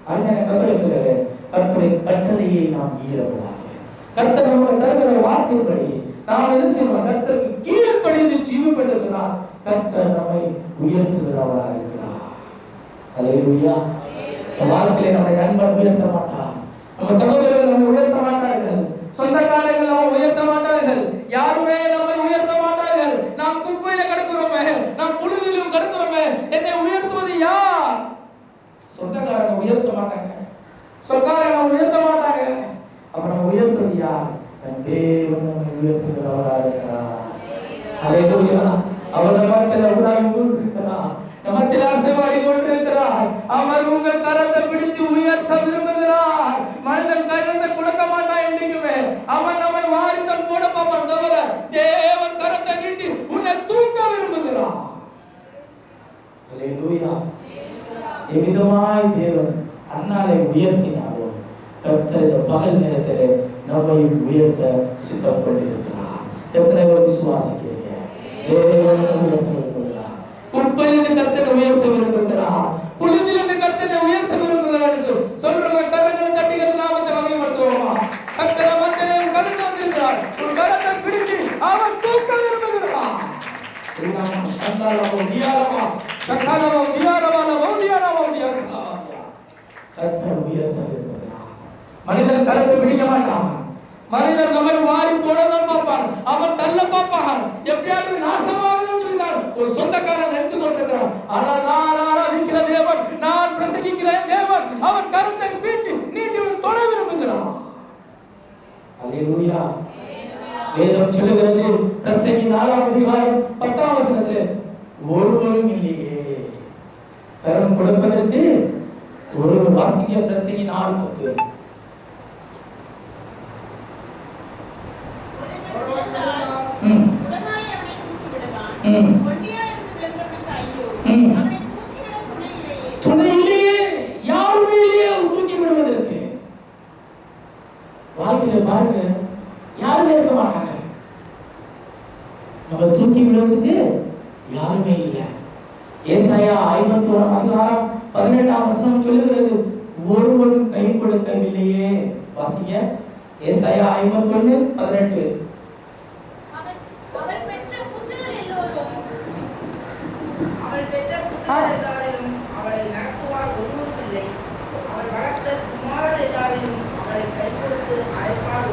அதனால கட்டளைகளே, கர்த்தருடைய கட்டளையை நாம் மீறக்கூடாது. கர்த்தர் நமக்கு தருகிற வார்த்தைப்படி நாம் என்ன செய்யணும்? கர்த்தருக்கு கீழ்ப்படிந்து ஜீவிப்பட்டு சொன்னால் கர்த்தர் நம்மை உயர்த்துகிறவராக இருக்கிறார். அல்லேலூயா. வாழ்க்கையில நம்மை நண்பன் உயர்த்த மாட்டார், நம்ம சகோதரர்கள் நம்மை உயர்த்த மாட்டார்கள், சொந்தக்காரர்கள் நம்ம உயர்த்த மாட்டார்கள், யாருமே நம்மை உயர்த்த மாட்டார்கள். நாம் குப்பையில கிடக்கிறோமே, நாம் புழுதியிலும் கிடக்கிறோமே, என்னை உயர்த்துவது யார்? சொந்தக்காரங்க உயர்த்த மாட்டாங்க, சொந்தக்காரங்க உயர்த்த மாட்டாங்க. அப்ப நம்ம உயர்த்துவது யார்? தேவன் நம்மை உயர்த்துகிறவராக இருக்கிறார். அல்லேலூயா. அவர் நம்மத்தில் உலாவி கொண்டிருக்கிறார், நம்மத்தில் அசைவாடி கொண்டிருக்கிறார். அவர் உங்கள் கரத்தை பிடித்து உயர்த்த விரும்புகிறார். மனிதன் கரத்தை கொடுக்க மாட்டான் என்றைக்குமே. அவன் நம்மை வாரித்தல் போட பார்ப்பான் தவிர தேவன் கரத்தை நீட்டி உன்னை தூக்க விரும்புகிறார். அல்லேலூயா. எவ்விதமாய் தேவன் அன்னாரை உயர்த்தினாரோ கர்த்தர் இந்த பகல் நேரத்திலே நம்மையும் உயர்த்த சித்தம் கொண்டிருக்கிறார். எத்தனை பேர் விசுவாசிக்கிறீங்க? தேவன் உயர்த்த விரும்புகிறார். குப்பையிலிருந்து கர்த்தரை உயர்த்த விரும்புகிறார், புழுதியிலிருந்து கர்த்தரை உயர்த்த விரும்புகிறார். சொல்றவங்க கரங்களை தட்டிக்கிறது நாமத்தை வகைப்படுத்துவோமா? கர்த்தரை மத்தியிலும் கடந்து வந்திருக்கிறார். உன் கரத்தை பிடித்து அவன் தூக்க விரும்புகிறார். மனிதன் கரத்தை பிடிக்க மாட்டான், மனிதன் நம்மை வாரி போடதான் பார்ப்பான், அவன் தள்ள பார்ப்பான், எப்படியாவது நாசமாகணும் சொல்கிறார். ஒரு சொந்தக்காரன் எடுத்து கொண்டிருக்கிறான். ஆனால் நான் ஆராதிக்கிற தேவன், நான் பிரசங்கிக்கிறேன் தேவன் அவன் கரத்தை பீட்டி நீட்டி தொட விரும்புகிறான். அல்லேலூயா. வேதம் சொல்லுகிறது, பிரசங்கி 4ஆம் அதிகாரம் 10ஆம் வசனத்திலே, ஒருவரும் இல்லையே கரம் கொடுப்பதற்கு ஒரு வாசிங்க. பிரசங்கி 4:10. துணையிலேயே யாருமே இல்லையே தூக்கி விடுவதற்கு. வாழ்க்கையில பாருங்க, யாருமே இருக்க மாட்டாங்க, நம்ம தூக்கி விடுவதற்கு யாருமே இல்லை. ஏசாயா 51ஆம் அதிகாரம் 18ஆம் வசனம் சொல்லுகிறது, ஒருவனும் கை கொடுக்கவில்லையே. வாசிங்க ஏசாயா 51:18.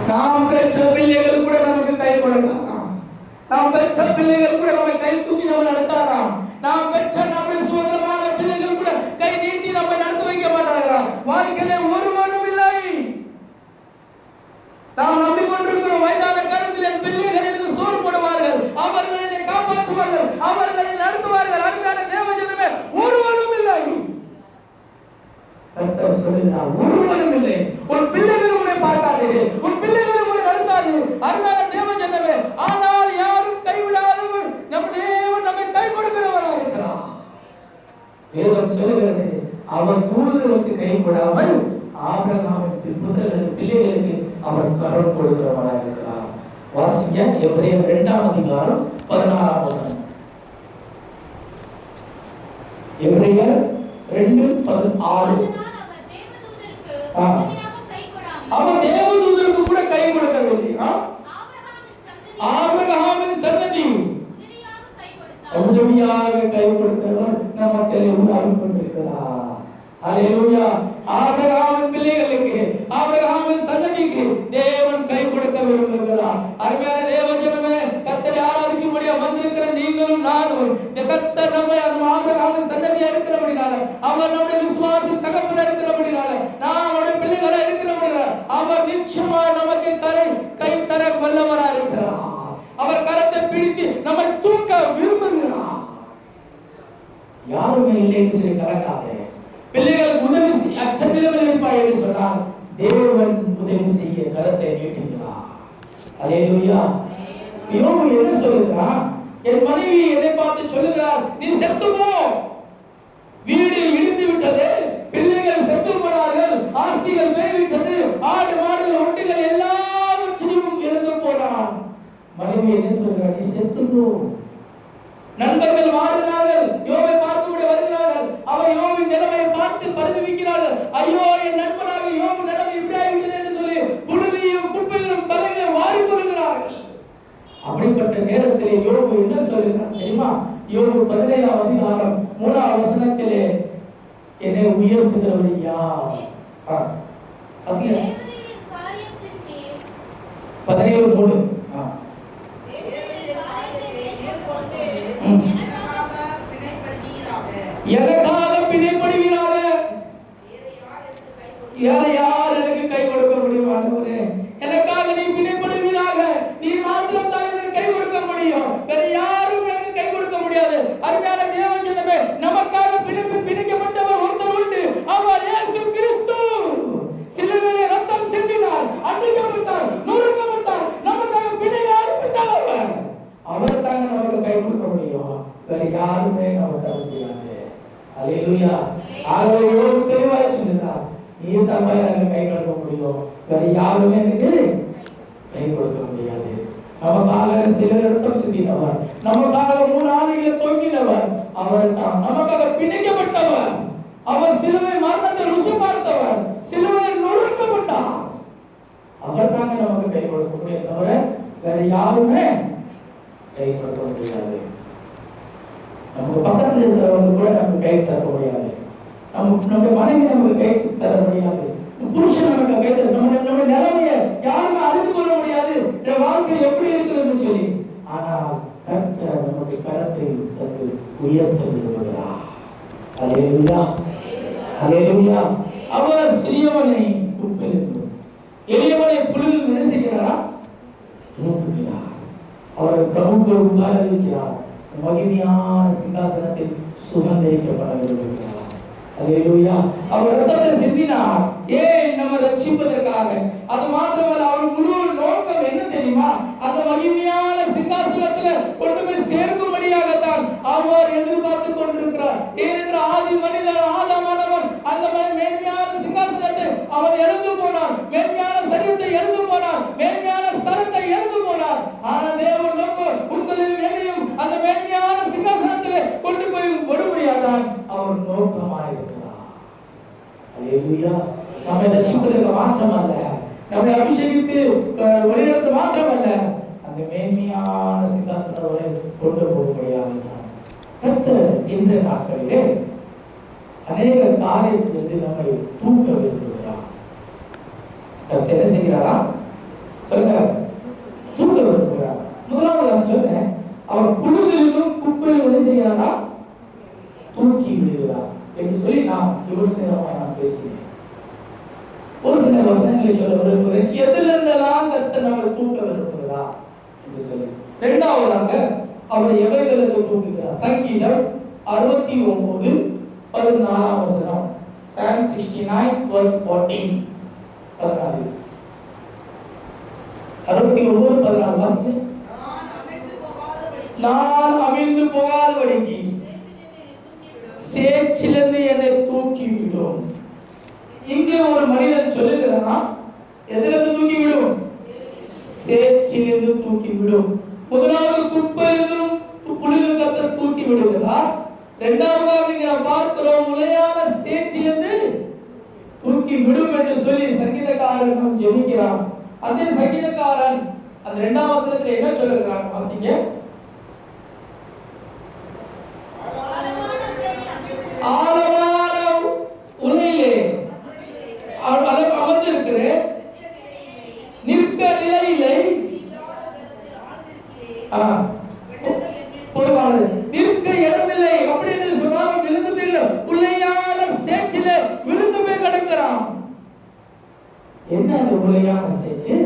நாம் பெற்ற பிள்ளைகள் கூட நமக்கு கை கொடுக்கலாம், நாம் பெற்ற பிள்ளைகள் கூட நம்ம கை தூக்கி நம்ம நடத்தாராம், நாம் பெற்ற நம்முடைய சுதந்திரமான பிள்ளைகள் கூட கை நீட்டி நம்ம நடத்த வைக்க மாட்டார்களா? வாழ்க்கையில ஒருவனும் இல்லை. சொல்லுகிறார், ஒருவரும் இல்லை. உன் பிள்ளைகள் உன்னை பார்க்காது, உன் பிள்ளைகள் உன்னை நடத்தாது. அருமையான தேவஜனமே, ஆனால் யாரும் கைவிடாதவர் நம் தேவன் நம்மை கை கொடுக்கிறவராக இருக்கிறார். வேதம் சொல்லுகிறது, அவர் தூதர்களுக்கு கை கொடாமல் ஆபிரகாமின் புத்திரர்களுக்கு பிள்ளைகளுக்கு அவர் கரம் கொடுக்கிறவராக இருக்கிறார். வாசிங்க எபிரேயர் 2ஆம் அதிகாரம் 16ஆம் வசனம். எபிரேயர் 2:16. அவர் தேவதூதருக்கு கூட கை கொடுக்கவில்லை. ஆபிரகாமின் சந்ததி உதவியாக கை கொடுக்கிறவர் நமக்கு உண்டாகி கொண்டிருக்கிறார். அல்லேலூயா. ஆபிரகாமின் பிள்ளைகளுக்கு, ஆபிரகாமின் சந்ததிக்கு தேவன் கை கொடுக்க விரும்புகிறார். அருமையான தேவஜனமே, கர்த்தரை ஆராதிக்கும்படியா வந்திருக்கிற நீங்களும் நானும், இந்த கர்த்தர் நம்மை ஆபிரகாமின் சந்ததியா இருக்கிறபடினால, அவர் நம்முடைய விசுவாச தகப்பனா இருக்கிறபடினால, நாம் அவருடைய பிள்ளைகளா இருக்கிறபடினால, அவர் நிச்சயமா நமக்கு கை தர வல்லவரா இருக்கிறார். அவர் கரத்தை பிடித்து நம்மை தூக்க விரும்புகிறார். யாருமே இல்லைன்னு சொல்லி கலக்காதே. பிள்ளைகளுக்கு உதவி செய்ய அச்சநிலையில் இருப்பாய் என்று சொன்னால் தேவன் உதவி செய்ய கரத்தை நீட்டுகிறார். அல்லேலூயா. யோபு என்ன சொல்லுகிறான்? என் மனைவி என்னை பார்த்து சொல்லுகிறார், நீ செத்து போ, வீடு இடிந்து விட்டது, பிள்ளைகள் செத்து போனார்கள், ஆஸ்திகள் போய்விட்டது, ஆடு மாடுகள் ஒட்டுகள் எல்லாவற்றையும் இழந்து போனான். மனைவி என்ன சொல்கிறார்? நீ செத்து போ. நண்பர்கள் வாழ்கிறார்கள், யோபை பார்க்கும்படி வருகிறார்கள். அவர் யோபின் நிலைமையை பார்த்து பரிதவிக்கிறார்கள். ஐயோ, என் நண்பனாக யோபு நிலைமை இப்படி ஆகிவிட்டது என்று சொல்லி புழுதியும் குப்பைகளும் தலைகளை வாரிக்கொள்கிறார்கள். அப்படிப்பட்ட நேரத்திலே யோபு என்ன சொல்கிறார் தெரியுமா? யோபு 17ஆம் அதிகாரம் 3ஆம் வசனத்திலே, என்னை உயர்த்துகிறவர் யார்? 17:3. எனக்காக பிணைப்படுவீராக. யார் எனக்கு கை கொடுக்க முடியும்? ஆண்டவரே, எனக்காக நீ பிணைப்படுவீராக. நீ மாத்திரம் தான் எனக்கு கை கொடுக்க முடியும், வேற யாரும் எனக்கு கை கொடுக்க முடியாது. அருமையான தேவஜனமே, நமக்காக பிணைக்கப்பட்டவர் ஒருத்தர் உண்டு. அவர் இயேசு கிறிஸ்து. சிலுவையிலே ரத்தம் சிந்தினார், அடிக்கப்பட்டார், நொறுக்கப்பட்டார், நமக்காக பிணையாடப்பட்டார். அவர் தாங்க நமக்கு கை கொடுக்க முடியும், வேற யாருமே நமக்கு தர முடியாது. அல்லேலூயா. ஆகவே யோபு தெளிவாய் சொல்கிறார், நீ தான் எனக்கு கை கொடுக்க முடியும், வேற யாருமே எனக்கு கை கொடுக்க முடியாது. நமக்காக சில ரத்தம் சிந்தினவர், நமக்காக 3 ஆண்டுகளை தொங்கினவர் அவர் தான். நமக்காக பிணைக்கப்பட்டவர், அவர் சிலுவை மரணத்தை ருசி பார்த்தவர், சிலுவையில் நொறுக்கப்பட்டார். அவர் தாங்க நமக்கு கை கொடுக்க முடியும், தவிர வேற யாருமே கை கொடுக்க முடியாது. நமக்கு பக்கத்தில் இருக்கிறவங்க கூட நமக்கு கை தர முடியாது. நம்முடைய மனைவி நமக்கு கை தர முடியாது. புருஷன் நமக்கு கை தர, நம்ம நிலைமையை யாருமே அறிந்து கொள்ள முடியாது, வாழ்க்கை எப்படி இருக்குதுன்னு சொல்லி. ஆனால் கர்த்தர் நமக்கு கரத்தை தந்து உயர்த்த விரும்புகிறார். அல்லேலூயா. அல்லேலூயா. அவர் சிறியவனை குப்பெறிந்து எளியவனை புழுதில் என்ன செய்கிறாரா? தூக்குகிறார். அவரை பிரபுக்கள் உட்கார வைக்கிறார். மகிமையான சிங்காசனத்தில் சுகந்தரிக்கப்பட விரும்புகிறார். அல்லேலூயா. அவர் ரத்தத்தை சிந்தினார், ஏன் நம்ம ரட்சிப்பதற்காக. அது மாத்திரமல்ல, அவர் முழு நோக்கம் என்ன தெரியுமா? அந்த மகிமையான சிங்காசனத்தில் கொண்டு போய் சேர்க்கும்படியாகத்தான் அவர் எதிர்பார்த்து கொண்டிருக்கிறார். ஏனென்றால் ஆதி மனிதன் ஆதாமானவன் அந்த மேன்மையான சிங்காசனத்தை அவன் எழுந்து போனான், மேன்மையான சரீரத்தை எழுந்து போனான், மேன்மையான ஸ்தலத்தை எழுந்து போனான். ஆனால் தேவன் நோக்கம் உங்களையும் என்னையும் அந்த மேன்மையான சிங்காசனத்திலே கொண்டு போய் விடும்படியாதான் அவர் நோக்கமாயிருக்கிறார். அல்லேலூயா. நம்மை ரட்சிப்பதற்கு மாத்திரமல்ல, நம்மை அபிஷேகித்து வழிநடத்த மாத்திரமல்ல, அந்த மேன்மையான சிங்காசனம் வரை கொண்டு போகும்படியாகத்தான் கர்த்தர் இன்றைய நாட்களிலே அநேக காரியத்திலிருந்து நம்மை தூக்க விரும்புகிறார். கர்த்தர் என்ன செய்கிறாரா? சொல்லுங்க. தூக்க விரும்புகிறார். முதலாவது நான் சொன்னேன், அவர் புழுதிலும் குப்பையிலும் என்ன செய்கிறாரா? தூக்கி விடுகிறார் என்று சொல்லி நான் இவருக்கு நான் பேசுகிறேன். ஒரு சில வசனங்களை சொல்ல விரும்புகிறேன். எதிலிருந்தெல்லாம் கர்த்தர் நம்மை தூக்க விரும்புகிறார் என்று சொல்லி. இரண்டாவதாக அவரை எவைகளுக்கு தூக்குகிறார்? சங்கீதம் 69:14 வசனம். Psalm 69 verse 14. 14. 69:14 வாசிங்க. நான் அமிழ்ந்து போகாதபடிக்கு சேற்றிலிருந்து என்னை தூக்கி விடும். இங்கே ஒரு மனிதன் சொல்லுகிறான், எதிலிருந்து தூக்கி விடும்? சேற்றிலிருந்து தூக்கி விடும். முதலாவது குப்பையிலும் புலிலும் கர்த்தர் தூக்கி விடுகிறார். இரண்டாவதாக இங்கே நாம் பார்க்கிறோம், முளையான சேற்றிலிருந்து தூக்கி விடும் என்று சொல்லி சங்கீதக்காரன் நாம் ஜெபிக்கிறான். அதே சங்கீதக்காரன் அந்த இரண்டாம் வசனத்தில் என்ன சொல்லுகிறான் வாசிங்க. ஆழமான உலையிலே அமர்ந்திருக்கிறேன், நிற்க நிலையிலே நிற்க இடமில்லை அப்படின்னு சொன்னாலும் விழுந்து போய் உலையான சேற்றில விழுந்து போய் கிடக்கிறான். என்ன அந்த உலையான சேற்று?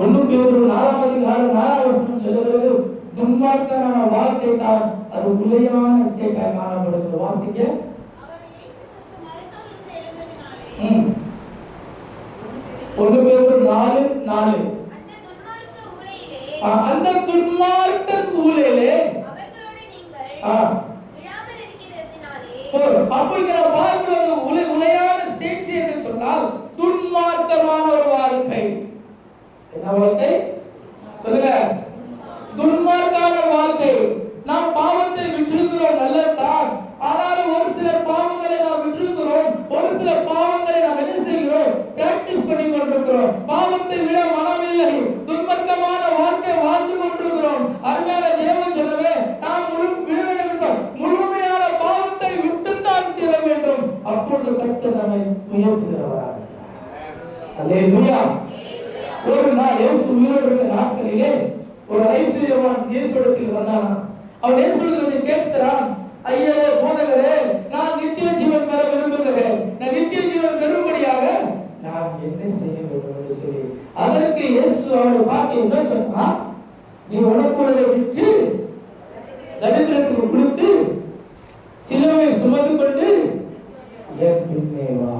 1 பேதுரு 4:4 சொல்லுகிறது, துன்மார்க்கமான வாழ்க்கை தான் அது உலையான சேற்றாய் காணப்படுகிறது. வாசிக்க. ஒன்று பேதுரு 4:4. அந்த துன்மார்க்க ஊழிலே அப்போ இங்க நான் பார்க்கிறது உலையான சேற்று என்று சொன்னால் துன்மார்க்கமான ஒரு வாழ்க்கை. என்ன வாழ்க்கை சொல்லுங்க? துன்மார்க்கான வாழ்க்கை. நாம் பாவத்தை விட்டிருக்கிறோம், நல்லதான். ஆனாலும் ஒரு சில பாவங்களை நாம் விட்டிருக்கிறோம், ஒரு சில பாவங்களை நாம் என்ன செய்கிறோம்? பிராக்டிஸ் பண்ணி கொண்டிருக்கிறோம். பாவத்தை விட மனமில்லை, துன்மார்க்கமான வாழ்க்கை வாழ்ந்து கொண்டிருக்கிறோம். அருமையான தேவ ஜனமே, நாம் முழுமையான பாவத்தை விட்டுத்தான் தீர வேண்டும். அப்பொழுது கர்த்தர் நம்மை உயர்த்துகிறவராக. அல்லேலூயா. ஒரு நாள் இயேசு உயிரோடு இருக்க நாட்களிலே ஒரு ஐஸ்வர்யவான் இயேசுவிடத்தில் வந்தானா. அவன் இயேசுவிடத்தில் கேட்கிறான், ஐயரே, போதகரே, நான் நித்திய ஜீவன் பெற விரும்புகிறேன். நான் நித்திய ஜீவன் பெறும்படியாக நான் என்ன செய்ய வேண்டும் என்று சொல்லி, அதற்கு இயேசு அவனை பார்த்து என்ன சொன்னா, நீ உனக்குள்ளதை விற்று தரித்திரத்துக்கு கொடுத்து சிலுவை சுமந்து கொண்டு என் பின்னே வா.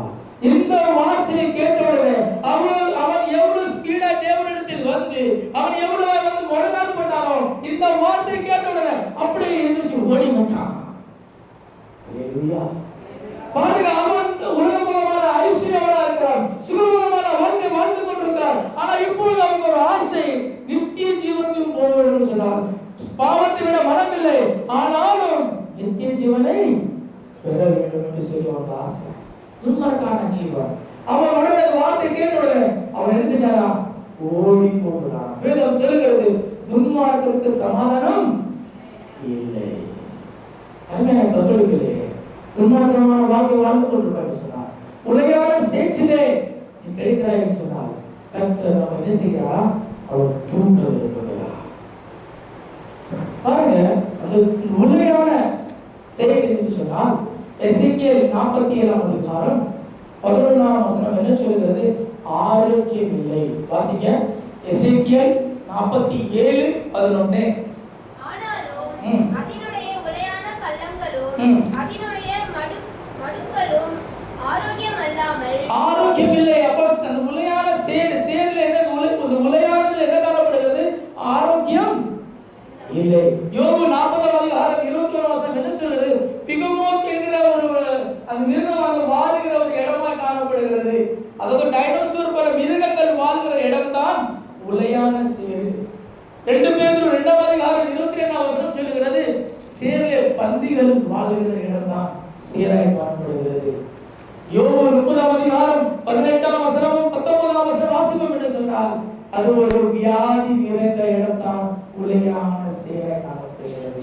இந்த வார்த்தையை கேட்டவுடனே அவன் எவ்வளவு ஸ்பீடா தேவனிடத்தில் வந்து அவன் எவ்வளவு வந்து முழங்கால் பண்ணானோ, இந்த வார்த்தையை கேட்டவுடனே அப்படியே எந்திரிச்சு ஓடி விட்டான். பாருங்க, அவன் உலகமுகமான ஐஸ்வர்யவனா இருக்கிறான், சுகமுகமான வாழ்க்கை வாழ்ந்து கொண்டிருக்கிறான். ஆனா இப்பொழுது அவனுக்கு ஒரு ஆசை, நித்திய ஜீவனுக்கும் போக வேண்டும் சொன்னான். பாவத்தை விட மனமில்லை, ஆனாலும் நித்திய ஜீவனை பெற வேண்டும் என்று சொல்லி அவனுக்கு ஆசை. துன்மார்க்கான ஜீவன். அவன் உடனே அந்த வார்த்தை கேட்ட உடனே அவன் என்ன செஞ்சானா? ஓடி போகிறான். வேதம் சொல்லுகிறது, துன்மார்க்கருக்கு சமாதானம் இல்லை. அருமையான கத்தோலிக்கர்களே, துன்மார்க்கமான வாழ்க்கை வாழ்ந்து கொண்டிருப்பார் சொன்னார். உலகான சேற்றிலே நீ கிடைக்கிறாய் என்று சொன்னால் கர்த்தர் நம்ம என்ன செய்கிறார்? அவர் தூக்க விரும்புகிறார். பாருங்க, அந்த உலகான சேற்று என்று சொன்னால் எசேக்கியேல் 47ஆம் அதிகாரம் 11ஆம் வசனம் என்ன சொல்கிறது? ஆரோக்கியம் இல்லை. வாசிங்க. எசேக்கியேல் 47:11. ஆனாலும் அதினுடைய உளையான பள்ளங்களும் அதினுடைய மடுக்களும் ஆரோக்கியம் அல்லாமல் ஆரோக்கியம் இல்லை. அப்போ அந்த உளையான சேர்ல என்ன உளையானதுல என்ன காணப்படுகிறது? ஆரோக்கியம் இல்லை. யோபு 40:21 என்ன சொல்றது? பிகமோத் என்கிற ஒரு அந்த மிருகம் வாழுகிற ஒரு இடமா காணப்படுகிறது. அதாவது டைனோசர் போல மிருகங்கள் வாழ்கிற இடம்தான் உளையான சேரு. 2 பேதுரு 2:22 சொல்லுகிறது, சேரிலே பன்றிகள் வாழ்கிற இடம்தான் சேராய் காணப்படுகிறது. யோபு 30:18 19 வாசிப்போம் என்று சொன்னால் அது ஒரு வியாதி நிறைந்த இடம்தான் உளையான சேரை காணப்படுகிறது.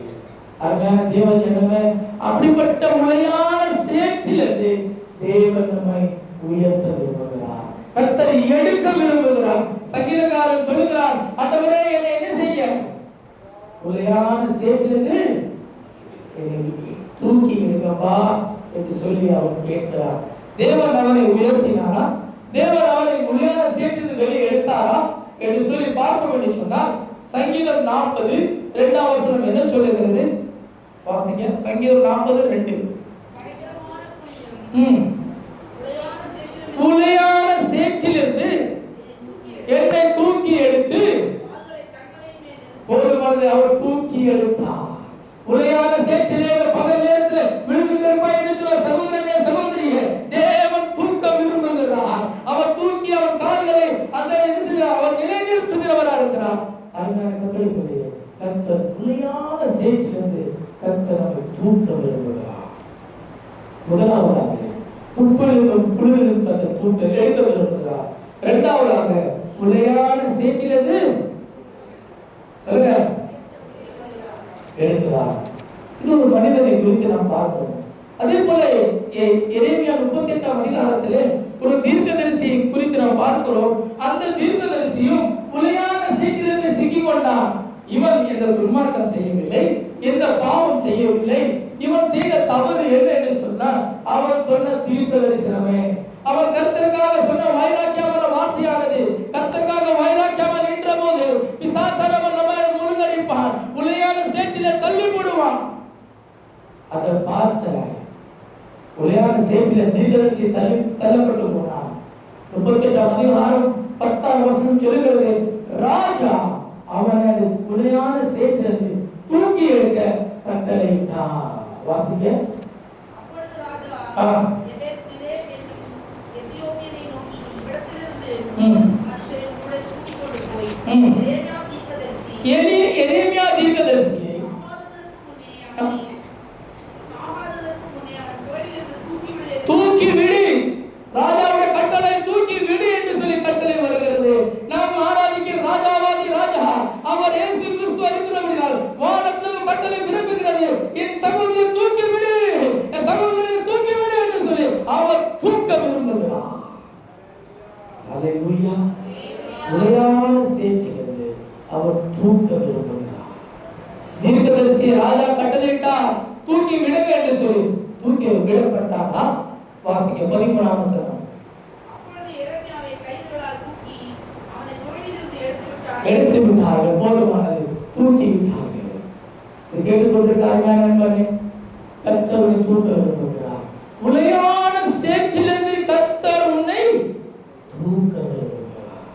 அருமையான தேவ ஜனமே, அப்படிப்பட்ட உளையான சேற்றிலிருந்து தேவன் நம்மை உயர்த்த விரும்புகிறார். கர்த்தர் எடுக்க விரும்புகிறார். சங்கீதக்காரன் சொல்லுகிறான், ஆண்டவரே என்னை என்ன செய்ய? உளையான சேற்றிலிருந்து என்னை தூக்கி எடுக்கப்பா என்று சொல்லி அவன் கேட்கிறார். தேவன் அவனை உயர்த்தினாரா? தேவன் அவனை உளையான சேற்றிலிருந்து வெளியே எடுத்தாரா என்று சொல்லி பார்க்க வேண்டி சொன்னால் சங்கீதம் 40:2 என்ன சொல்லுகிறது? வாசிங்க. சங்கீதம் 40:2. உளையான சேற்றிலிருந்து என்னை தூக்கி எடுத்து போதுமானது அவர் தூக்கி எடுத்தார். உளையான சேற்றிலே பகல் நேரத்தில் விழுந்து பெருமாய் என்று சொல்ல சகோதரனே சகோதரியே, தேவன் தூக்க விரும்புகிறார். அவர் தூக்கி அவன் கால்களை அந்த அவர் நிலைநிறுத்துகிறவராக இருக்கிறார். அருமையான கத்தோலிக்கரே, கர்த்தர் உளையான சேற்றிலிருந்து கர்த்தர் நம்மை தூக்க விரும்புகிறார். முதலாவதாக குப்பையிலும் புழுவிலும் கர்த்தர் தூக்க எடுக்க விரும்புகிறார். இரண்டாவதாக உளையான சேற்றிலிருந்து சொல்லுங்க எடுக்கிறார். இது ஒரு மனிதனை குறித்து நாம் பார்க்கிறோம். அதே போல எரேமியா 38ஆம் அதிகாரத்திலே ஒரு தீர்க்கதரிசியை குறித்து நாம் பார்க்கிறோம். அந்த தீர்க்கதரிசியும் உளையான சேற்றிலிருந்து சிக்கிக் கொண்டான். இவன் எந்த துன்மார்க்கம் செய்யவில்லை, எந்த பாவம் செய்யவில்லை. இவன் செய்த தவறு என்ன என்று சொன்னான். அவன் சொன்ன தீர்க்கதரிசனமே, அவன் கர்த்தருக்காக சொன்ன வைராக்கியமான வார்த்தையானது. கர்த்தருக்காக வைராக்கியமாக நின்ற போது பிசாசானவன் நம்மை முழுங்கடிப்பான், உளையான சேற்றிலே தள்ளி போடுவான். அதை பார்த்த உளையான சேற்றிலே தீர்க்கதரிசி தள்ளப்பட்டு போனான். 38ஆம் அதிகாரம் 10ஆம் வசனம் சொல்லுகிறது, ராஜா அவனை உளையான சேற்றிலிருந்து தூக்கி எடுக்க கட்டளையிட்டான். வாசிங்க. அப்பொழுது ராஜா எதேத்திலே எத்தியோப்பியனை நோக்கி, இவ்விடத்திலிருந்து மனுஷரை உங்களை தூக்கிக் கொண்டு போய் எரேமியா தீர்க்கதரிசியை தூக்கி விடு, ராஜாவுடைய கட்டளை தூக்கி விடு என்று சொல்லி கட்டளை வருகிறது. நாம் ஆராதிக்கிற ராஜாவாதி ராஜா அவர் இயேசு கிறிஸ்து இருக்கிறபடியால் வானத்திலும் கட்டளை பிறப்புகிறது. என் சகோதரனை தூக்கி விடு, என் சகோதரனை தூக்கி விடு என்று சொல்லி அவர் தூக்க விரும்புகிறார். ஹல்லேலூயா. உளையான சேற்றிலிருந்து அவர் தூக்க விரும்புகிறார். தீர்க்கதரிசி ராஜா கட்டளையிட்டார் தூக்கி விடுங்க என்று சொல்லி தூக்கி விடப்பட்டாரா? வாசிங்க 13ஆம் வசனம். அப்பொழுது எரேமியாவை கைகளால் தூக்கி அவனை தோளிலிருந்து எடுத்து விட்டார்கள். போதுமானது, தூக்கி விட்டார்கள். இது கேட்டுக்கொண்டிருக்காருங்க நண்பனே, கர்த்தர் தூக்க விரும்புகிறார். உளையான சேற்றிலிருந்து கர்த்தர் உன்னை தூக்க விரும்புகிறார்.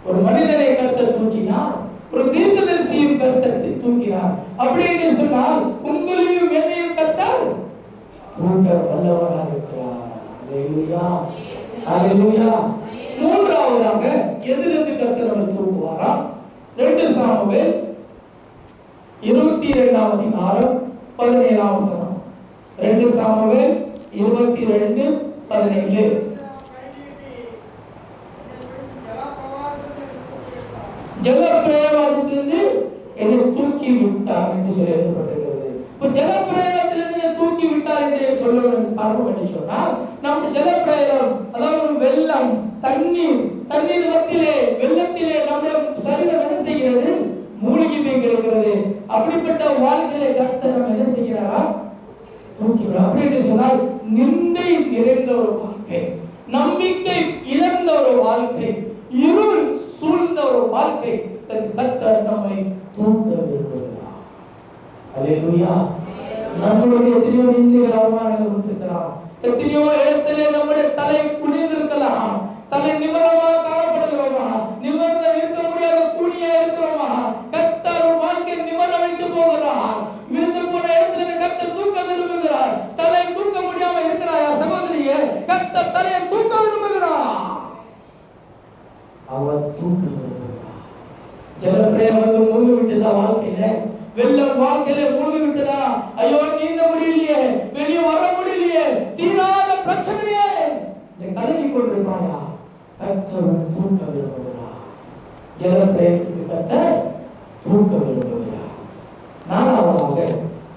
ஒரு மனிதனை கர்த்தர் தூக்கினார், ஒரு தீர்க்கதரிசியும் கர்த்தர் தூக்கினார். அப்படி என்று சொன்னால் உங்களையும் என்னையும் கர்த்தர் தூக்க வல்லவராக இருக்கிறார். ஹல்லேலூயா, ஹல்லேலூயா. மூன்றாவதாக எதிலிருந்து கர்த்தர் நம்மை தூக்குவாரா? 2 சாமுவேல் 22ஆம் அதிகாரம் 17ஆம் வசனம். 2 சாமுவேல் 22:17. ஜலப்பிரவாகத்திலிருந்து என்னை தூக்கி விட்டார் என்று சொல்லி எழுதப்பட்டிருக்கிறது. இப்போ ஜலப்பிரவாகத்திலிருந்து தூக்கி விட்டார் என்று சொல்லுவோம் பார்ப்போம் என்று சொன்னால், நம்முடைய ஜலப்பிரவாகம் அதாவது ஒரு வெள்ளம், தண்ணீர் மத்தியிலே வெள்ளத்திலே நம்முடைய சரீரம் என்ன செய்கிறது? மூழ்கி போய் கிடக்கிறது. அப்படிப்பட்ட வாழ்க்கையில கர்த்தர் நம்ம என்ன செய்கிறாரா? தூக்கி விட. அப்படி என்று சொன்னால் நிந்தை நிறைந்த ஒரு வாழ்க்கை, நம்பிக்கை இழந்த ஒரு வாழ்க்கை, இருள் சூழ்ந்த ஒரு வாழ்க்கை கர்த்தர் நம்மை தூக்க விரும்புகிறார். ஹல்லேலூயா. நம்மளுடைய எத்தனையோ நிந்தைகள் அவமானங்கள் வந்திருக்கலாம், எத்தனையோ இடத்திலே நம்முடைய தலை குனிந்திருக்கலாம், தலை நிமிரமாக காணப்படுகிறோமா, நிமிர்ந்த நிற்க முடியாத கூனியா இருக்கிறோமா? கர்த்தர் வாழ்க்கை நிமிர வைக்க போகிறார். விழுந்து போன இடத்துல கர்த்தர் தூக்க விரும்புகிறார். தலை தூக்க முடியாம இருக்கிறாயா சகோதரியே? கர்த்தர் தலையை தூக்க விரும்புகிறார். அவர் தூக்க விரும்புகிறார். ஜலப்பிரயம் வந்து மூழ்கி விட்டதா வாழ்க்கையில? வெள்ளம் வாழ்க்கையில மூழ்கி விட்டதா? ஐயோ நீந்த முடியலையே, வெளியே வர முடியலையே, தீராத பிரச்சனையே கலங்கி கொண்டிருப்பாயா? கர்த்தர் தூக்க விரும்புகிறார். ஜலப்பிரயத்துக்கு கர்த்தர் தூக்க விரும்புகிறார். நாலாவதாக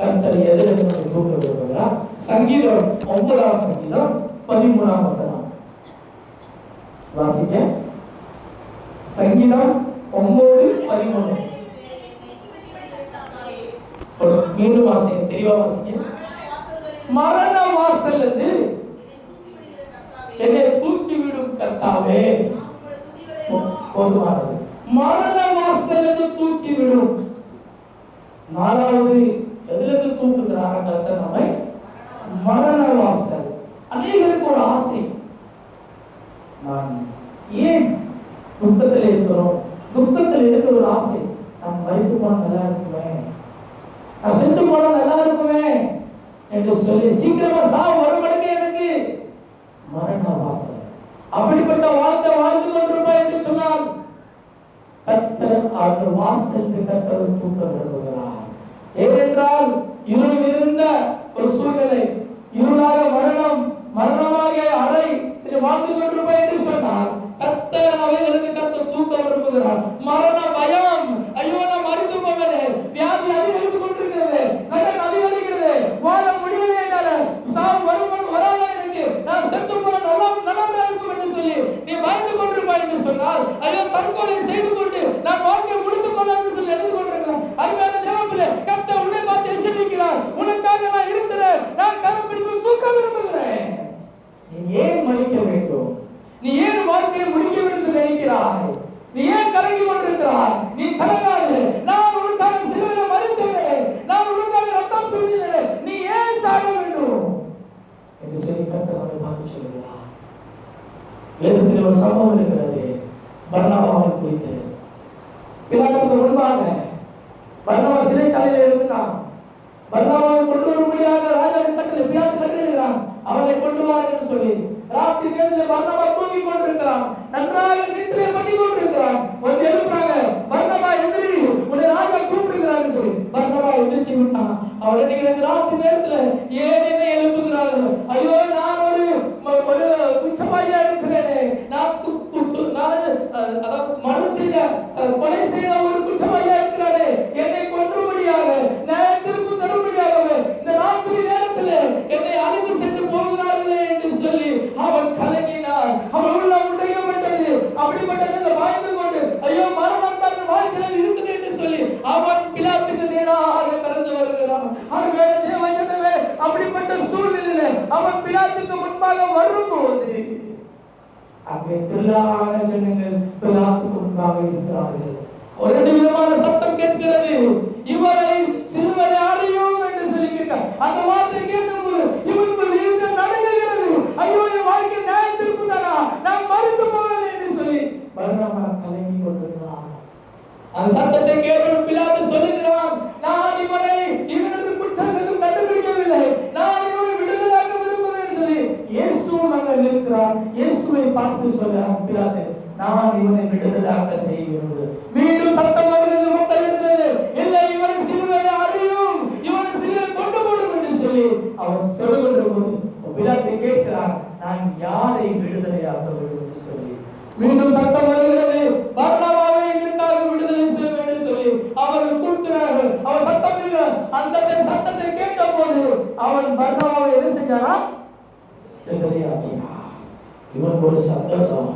கர்த்தர் எதிலிருந்து தூக்க விரும்புகிறார்? சங்கீதம் 9ஆம் சங்கீதம் 13ஆம் வசனம். வாசிக்க. சங்கீதம் 9:13. மீண்டும் வாசிக்க, தெளிவா வாசிக்க. மரண வாசல் என்னை தூக்கி விடும் கர்த்தாவே. போதுமானது. மரண வாசல் தூக்கி விடும். நாலாவது எதிலிருந்து தூக்குகிறார் கர்த்தர் நம்மை? மரண வாசல். அநேகருக்கு ஒரு ஆசை, நான் ஏன் துக்கத்தில் இருக்கிறோம், துக்கத்தில் இருக்க ஒரு ஆசை, நான் மறித்து போனா நல்லா இருக்குமே, நான் செத்து போனா நல்லா இருக்குமே என்று சொல்லி சீக்கிரமா சாவு வரும்படுங்க எனக்கு மரண வாசல். அப்படிப்பட்ட வாழ்க்கை வாழ்ந்து கொண்டிருப்பா என்று சொன்னால் கர்த்தர் அந்த வாசலுக்கு கர்த்தர் தூக்க விரும்புகிறார். ஏனென்றால் இருள் இருந்த ஒரு சூழ்நிலை, இருளாக மரணமாகிய அறை வாழ்ந்து கொண்டிருப்பா என்று சொன்னால் கர்த்தர் அவைகளுக்கு கர்த்தர் தூக்க விரும்புகிறார். மரண பயம், ஐயோ நான் மறித்து போகிறேன், வியாதி அதிகரித்து கொண்டிருக்கிறது, கடன் அதிகரிக்கிறது, வாழ முடியவில்லை என்னால, சாவு வரும் வராதா எனக்கு, நான் செத்து போன நல்லமையா இருக்கும் என்று சொல்லி நீ பயந்து கொண்டிருப்பாய் என்று சொன்னால், ஐயோ தற்கொலை செய்து கொண்டு நான் வாழ்க்கை முடித்துக் கொள்ள என்று சொல்லி எழுந்து கொண்டிருக்கிறேன். அருமையான தேவப்பிள்ளை, கர்த்தர் உன்னை பார்த்து எச்சரிக்கிறார், உனக்காக நான் இருக்கிறேன், நான் கரம் பிடித்து தூக்க விரும்புகிறேன். நீ ஏன் மறிக்க வேண்டும், நீ ஏன் வாழ்க்கையை முடிக்க வேண்டும் சொல்லி நினைக்கிறாய், நீ ஏன் கலங்கி கொண்டிருக்கிறாய்? நீ கலங்காது, நான் உனக்காக சிலுவையில மரித்தேனே, நான் உனக்காக ரத்தம் சிந்தினேன், நீ ஏன் சாக வேண்டும் என்று சொல்லி கர்த்தர் நம்மை பார்த்து சொல்லுகிறார். வேதத்தில் ஒரு சம்பவம் இருக்கிறது, பர்னபாவை குறித்து. பிலாத்துக்கு முன்பாக பர்னபா சிறைச்சாலையில் இருக்கிறான். பர்னபாவை கொண்டு வரும்படியாக ராஜாவின் கட்டளை, பிலாத்து கட்டளையிடுகிறான், அவனை கொண்டு வா என்று சொல்லி. ராத்திரி நேரத்தில் பர்னபா தூங்கிக் கொண்டிருக்கிறான், நன்றாக நித்திரை பண்ணி கொண்டிருக்கிறான். வந்து எழுப்புறாங்க, பர்னபா எந்திரி, உன்னை ராஜா கூப்பிடுகிறான்னு சொல்லி. பர்னபா எந்திரிச்சு விட்டான். அவரை நீங்க ராத்திரி நேரத்துல ஏன் என்ன எழுப்புகிறார்கள்? ஐயோ நான் ஒரு குற்றவாளியா இருக்கிறேனே, நான் மறு செய்த கொலை செய்த ஒரு குற்றவாளியா இருக்கிறானே, என்னை கொன்றும்படியாக திருப்பு தரும்படியாகவே இந்த ராத்திரி நேரத்தில் என்னை அழைத்து சென்று போகிறார்களே என்று சொல்லி அவன் கலங்கினான். அவன் உள்ள உடையப்பட்டது. அப்படிப்பட்ட வாழ்ந்து கொண்டு ஐயோ மரணம் தான் வாழ்க்கையில் இருக்குது என்று சொல்லி அவன் பிலாத்துக்கு நேராக கடந்து வருகிறான். தேவஜனமே, அப்படிப்பட்ட சூழ்நிலையில அவன் பிலாத்துக்கு முன்பாக வரும்போது அங்கே திரளான ஜனங்கள் பிலாத்துக்கு முன்பாக இருக்கிறார்கள். ஒரு ரெண்டு விதமான சத்தம் கேட்கிறது, இவரை சிலுவையில் அறையும் என்று சொல்லி கேட்க. அந்த வார்த்தை கேட்டபோது இவனுக்குள் இருந்து நடுங்குகிறது, ஐயோ என் வாழ்க்கை நியாய தீர்ப்பு தானா, நான் மறுத்து போவேன் என்று சொல்லி பர்னபா கலங்கி கொண்டிருக்கிறான். அந்த சத்தத்தை கேட்டு பிலாத்து சொல்லுகிறான், நான் இவனுக்கு குற்றம் எதுவும் கண்டுபிடிக்கவில்லை, நான் இவனை விடுதலாக்க விரும்புகிறேன் என்று சொல்லி இயேசுவும் அங்கே இருக்கிறார். இயேசுவை பார்த்து சொல்கிறான் பிலாத்து, நான் இவனை விடுதலாக்க செய்ய விரும்புகிறேன். மீண்டும் சத்தம் வருகிறது மக்களிடத்திலிருந்து, இல்லை இவனை சிலுவையில் அறையும், இவனை சிலுவையில் கொண்டு போடும் என்று சொல்லி அவர் சொல்லுகின்ற போது பிலாத்து கேட்கிறார், நான் யாரை விடுதலையாக்க வேண்டும் என்று சொல்லி. மீண்டும் சத்தம் வருகிறது, பர்னபாவை எங்களுக்காக விடுதலை செய்ய வேண்டும் என்று சொல்லி அவர்கள் கூப்பிடுகிறார்கள். அவர் சத்தம் இடுகிறார். அந்த சத்தத்தை கேட்ட போது அவன் பர்னபாவை என்ன செஞ்சாரா? விடுதலையாக்கினார். இவன் ஒரு சந்தோஷம்,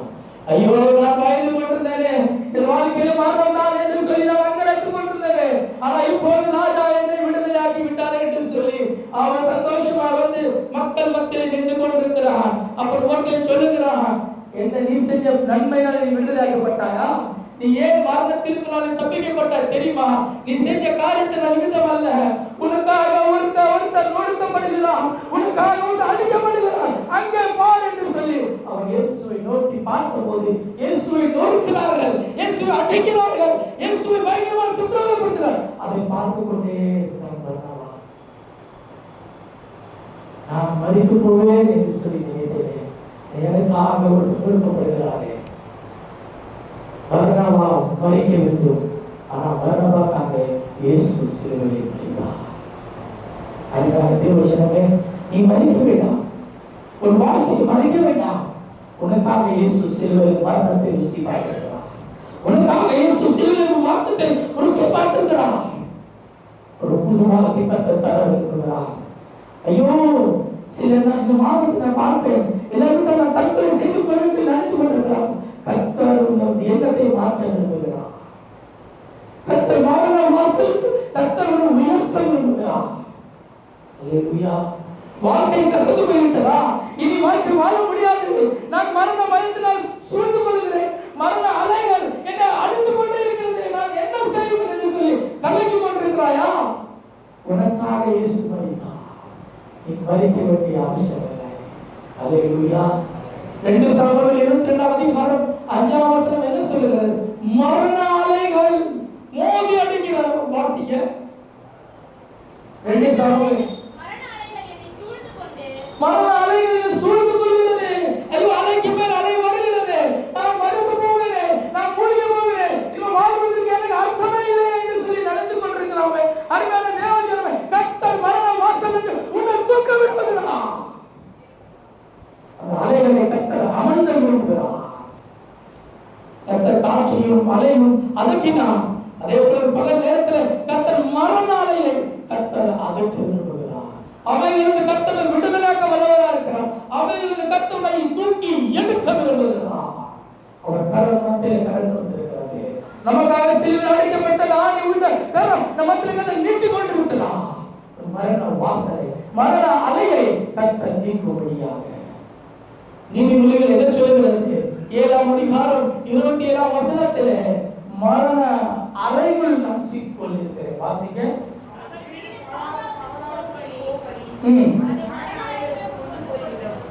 ஐயோ நான் பயந்து கொண்டிருந்தேனே, என் வாழ்க்கையில மரணம் தான் என்று சொல்லி நான் அங்கடைத்துக் கொண்டிருந்தேனே, ஆனா இப்போது ராஜா என்னை விடுதலையாக்கி விட்டார் என்று சொல்லி அவன் சந்தோஷமா வந்து மக்கள் மத்தியில் நின்று கொண்டிருக்கிறான். அப்படி ஒருத்தன் சொல்லுகிறான், என்ன நீ செஞ்ச நன்மையினால் நீ விடுதலையாக்கப்பட்டாயா? நீ ஏன் மரணத்திற்குள்ளாலே தப்பிக்கப்பட்டாய் தெரியுமா? நீ செஞ்ச காரியத்தை நிமித்தம் அல்ல, உனக்காக ஒருத்தர் நொறுக்கப்படுகிறான், உனக்காக ஒருத்தர் அடிக்கப்படுகிறான், அங்கே பார் என்று சொல்லி அவர் இயேசுவை நோக்கி பார்த்தபோது இயேசுவை நொறுக்கிறார்கள், இயேசுவை அடிக்கிறார்கள், இயேசுவை பயங்கரமாக சித்திரவதைப்படுத்துகிறார். அதை பார்த்து கொண்டே இருக்கிறான் பர்னபா. நான் மரித்து போவேன் என்று சொல்லி நினைத்தேன், எனக்காக ஒரு நொறுக்கப்படுகிறாரே. பர்னபா மறிக்க வேண்டும், ஆனால் பர்னபாக்காக இயேசு சிலுவையில் மரித்தார். அதுக்காக தேவஜனமே, நீ மறிக்க வேண்டாம், உன் வாழ்க்கையை மறிக்க வேண்டாம். உனக்காக இயேசு சிலுவையில் மரணத்தை ருசி பார்த்திருக்கிறார். உனக்காக இயேசு சிலுவையில் மரணத்தை ருசி பார்த்திருக்கிறார். ஒரு புது வாழ்க்கை கர்த்தர் தர விரும்புகிறார். ஐயோ சில இந்த மாதத்தை நான் பார்ப்பேன், எல்லாரும் நான் தற்கொலை செய்து கொள்ள சொல்லி நினைத்து கொண்டிருக்கிறார். கர்த்தர் எண்ணத்தை மாற்ற விரும்புகிறார். கர்த்தர் மரண வாசல் கர்த்தர் உயர்த்த விரும்புகிறார். வாழ்க்கை கசந்து போய்விட்டதா? இனி வாழ்க்கை வாழ முடியாது, நான் மரண பயத்தினால் சூழ்ந்து கொள்கிறேன், மரண அலைகள் என்னை அடித்து கொண்டே இருக்கிறது, நான் என்ன செய்வேன் என்று சொல்லி கலங்கி கொண்டிருக்கிறாயா? உனக்காக இயேசு மரித்தார். நீ மறிக்க வேண்டிய அவசியம் இல்லை. அல்லேலூயா. 2 சாமுவேல் 22ஆம் அதிகாரம் 5ஆம் வசனம் என்ன சொல்லுகிறது? மரண அலைகள் மோதி அடிக்கிறது. வாசிக்க 2 சாமுவேல். மரண அலைகள் என்னை சூழ்ந்து கொண்டு மரண அலைகள் என்னை சூழ்ந்து கொள்கிறது. ஐயோ, அலைக்கு மேல் அலை வருகிறது. நான் மறுத்து போவேன், நான் மூழ்கி போவேன், இவன் வாழ்வதற்கு எனக்கு அர்த்தமே இல்லை என்று சொல்லி நடந்து கொண்டிருக்கிறாமே. அருமையான தேவஜனமே, கர்த்தர் மரண வாசலுக்கு உன்னை தூக்க விரும்புகிறார். அந்த அலைகளை கர்த்தர் அமர்ந்த விரும்புகிறார். கர்த்தர் காற்றையும் அலையும் அதட்டினார். அதே போல பகல் நேரத்தில் கர்த்தர் மரண அலையை கர்த்தர் அதட்ட விரும்புகிறார். அவையிலிருந்து கர்த்தரை விடுதலாக்க வல்லவராக இருக்கிறார். அவையிலிருந்து கர்த்தரை தூக்கி எடுக்க விரும்புகிறார். அவர் கரம் மத்தியிலே கடந்து வந்திருக்கிறது. நமக்காக சிலுவையில் அடைக்கப்பட்ட ஆணி உள்ள கரம் நம்மத்திலே நீட்டிக் கொண்டிருக்கிறார். மரண வாசலை, மரண அலையை கர்த்தர் நீக்கும்படியாக. நீதிமொழிகள் என்ன சொல்லுகிறது? 7ஆம் அதிகாரம் 27ஆம் வசனத்திலே மரண அறைகள் நான் சிக்கிக்கொள்ளிருக்கிறேன். வாசிக்க.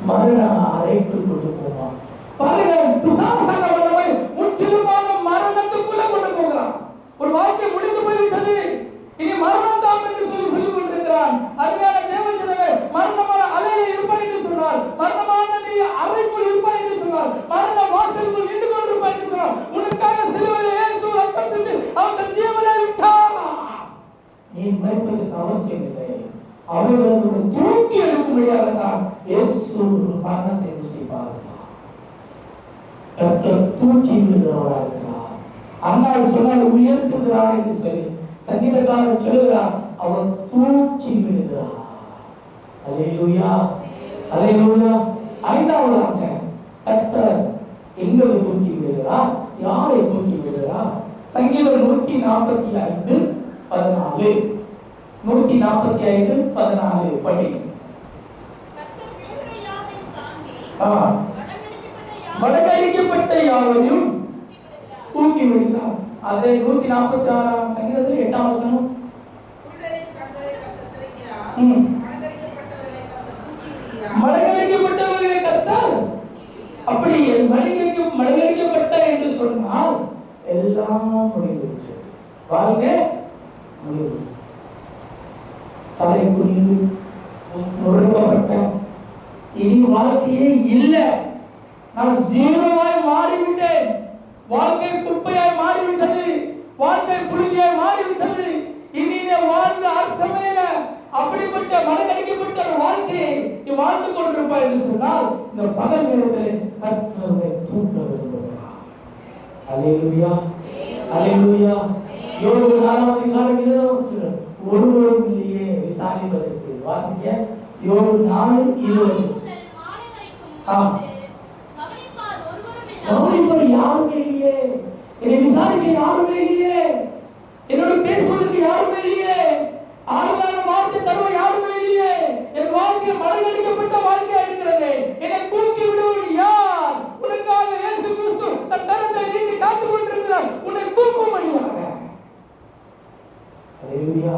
மரண அறைக்குள் கொண்டு போவான். பாருங்க, பிசாசான வல்லமை முற்றிலுமான மரணத்துக்குள்ள கொண்டு போகிறான். ஒரு வாழ்க்கை முடிந்து போய்விட்டது, இனி மரணம் தான் என்று சொல்லிக் கொண்டிருக்கிறான். அருமையான தேவஜனமே, மரணமான அலையில இருப்பாய் என்று சொன்னார், மரணமான நீ அறைக்குள் இருப்பாய் என்று சொன்னார், மரண வாசலுக்குள் நின்று கொண்டிருப்பாய் என்று சொன்னார். உனக்காக சிலுவையிலே இயேசு ரத்தம் சிந்தி அவர் தன் ஜீவனை விட்டார். நீ மரிப்பதற்கு அவசியம் இல்லை. அவர்களை தூக்கி எடுக்கும்படியாக தான் இயேசு மரணத்தை ருசி பார்த்தார். கர்த்தர் தூக்கி விடுகிறவராக இருக்கிறார். அண்ணால் சொன்னால் உயர்த்துகிறார் என்று சொல்லி சங்கீதக்காரர் சொல்லுகிறார், அவர் தூக்கி விடுகிறார். அல்லேலூயா, அல்லேலூயா. 5ஆவதாக கர்த்தர் எங்களை தூக்கி விடுகிறார். யாரை தூக்கி விடுகிறார்? சங்கீதம் 145:14. 145:14 படி. மடங்கடிக்கப்பட்ட யாவரையும் தூக்கி விடுகிறார். அதிலே 146ஆம் சங்கீதத்தில் 8ஆம் வசனம். மடங்கடிக்கப்பட்டவர்களை கர்த்தர் அப்படி மடங்கடிக்கப்பட்ட என்று சொன்னால் எல்லாம் முடிந்துவிட்டது. வாழ்க்கை முடிவு. தலை குனிந்து நொறுக்கப்பட்ட இனி வாழ்க்கையே இல்லை. நான் ஜீரோவாய் மாறிவிட்டேன். வாழ்க்கை குப்பையாய் மாறிவிட்டது. வாழ்க்கை புழுதியாய் மாறிவிட்டது. இனி வாழ்ந்த அர்த்தமே இல்லை. அப்படிப்பட்ட மனக்கடிக்கப்பட்ட ஒரு வாழ்க்கையை நீ வாழ்ந்து கொண்டிருப்பாய் என்று சொன்னால் இந்த பகல் நேரத்தில் கர்த்தரை தூக்க விரும்புகிறார். அல்லேலூயா, அல்லேலூயா. யோபு 4ஆம் அதிகாரம் 20 ஒருவரும் இல்லையே விசாரிப்பதற்கு. வாசிக்க. யோபு 4:20. கவனிப்பவர் யாருமே இல்லையே, என்னை விசாரிக்க யாருமே இல்லையே, என்னோட பேசுவதற்கு யாருமே இல்லையே, ஆறுதலான வார்த்தை தருவ யாருமே இல்லையே. என் வாழ்க்கை மடங்கடிக்கப்பட்ட வாழ்க்கையா இருக்கிறது. என்னை தூக்கி விடுவது யார்? உனக்காக இயேசு கிறிஸ்து தன் கரத்தை நீட்டி காத்துக் கொண்டிருக்கிறார், உன்னை தூக்கும்படியாக. அல்லேலூயா.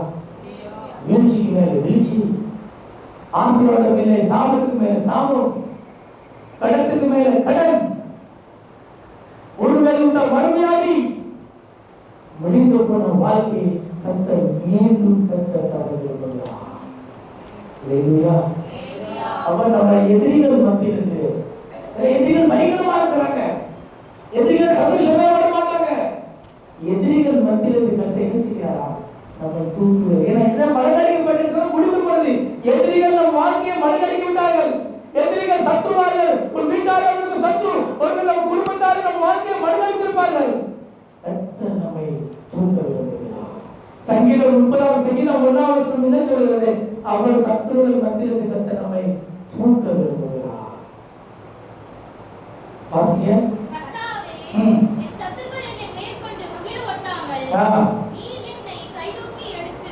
வீழ்ச்சிக்கு மேல வீழ்ச்சி, ஆசீர்வாதம் இல்லை, சாபத்துக்கு மேல சாபம், கடத்துக்கு மேல கடன், ஒருவேளை மறுவியாதி, முடிந்து போன வாழ்க்கையை கர்த்தர் மீண்டும் கர்த்தர் தர விரும்புகிறார். அல்லேலூயா. அவர் நம்ம எதிரிகள் மத்தியிலிருந்து, எதிரிகள் பயங்கரமா இருக்கிறாங்க, எதிரிகள் சந்தோஷமே விட மாட்டாங்க. எதிரிகள் மத்தியிலிருந்து கர்த்தர் என்ன செய்கிறாரா? நம்ம தூக்குவது. ஏன்னா என்ன மடங்கடிக்கப்பட்டு சொன்னா முடிந்து போனது. எதிரிகள் நம் வாழ்க்கையை மடங்கடிக்க விட்டார்கள். எதிரிகள் சத்துருவார்கள். உன் வீட்டாரவர்களுக்கு சத்ரு, ஒருவர் நம் குடும்பத்தாரை நம் வாழ்க்கையை மடங்கடித்திருப்பார்கள். கர்த்தர் நம்மை தூக்க விரும்புகிறார். சங்கீதம் 30ஆம் சங்கீதம் 1ஆம் வசனம் என்ன சொல்கிறது? அவர் சத்துருவின் மத்தியிலிருந்து கர்த்தர் நம்மை தூக்க விரும்புகிறார். வாசிங்க. கர்த்தாவே, என் சத்துருக்கள் என்னை மேற்கொண்டு முன்னிலை ஒட்டாமல் நீ என்னை கைதூக்கி எடுத்து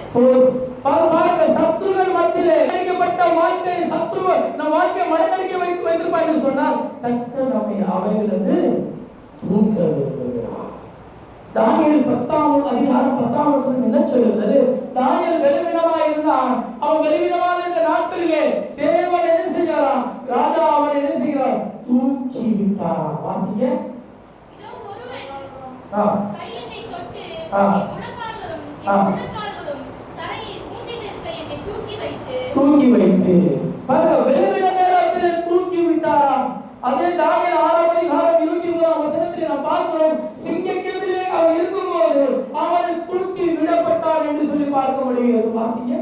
பாருங்க, சத்துருகள் மத்தியிலே அடைக்கப்பட்ட வாழ்க்கை, சத்துருவ நம் வாழ்க்கையை மடங்கடிக்க வைத்திருப்பார் என்று சொன்னால் கர்த்தர் நம்மை அவையிலிருந்து தூக்க விரும்புகிறார். தானியேல் 10ஆம் அதிகாரம் 10ஆம் வசனம் என்ன சொல்கிறது? தானியேல் வெளிவினமா இருந்தான். அவன் வெளிவினமாக இருந்த நாட்களிலே தேவன் என்ன செய்கிறான்? ராஜா அவன் என்ன செய்கிறான்? தூக்கி விட்டாராம். வாசிங்க. இதோ ஒருவன் ஆ கையினை தொட்டு ஆ. என் முழங்கால்களும் தரையில் ஊன்றி நிற்க என்னை தூக்கி வைத்து பாருங்க, வெளிவின நேரத்திலே தூக்கி விட்டாராம். அதே தானியேல் 6ஆம் அதிகாரம் 23ஆம் வசனத்தில் நாம் பார்க்கிறோம், சிங்கக்கெபிலே அவன் இருக்கும்போது அவனை தூக்கி விடப்பட்டான் என்று சொல்லி பார்க்க முடிகிறது. வாசிங்க.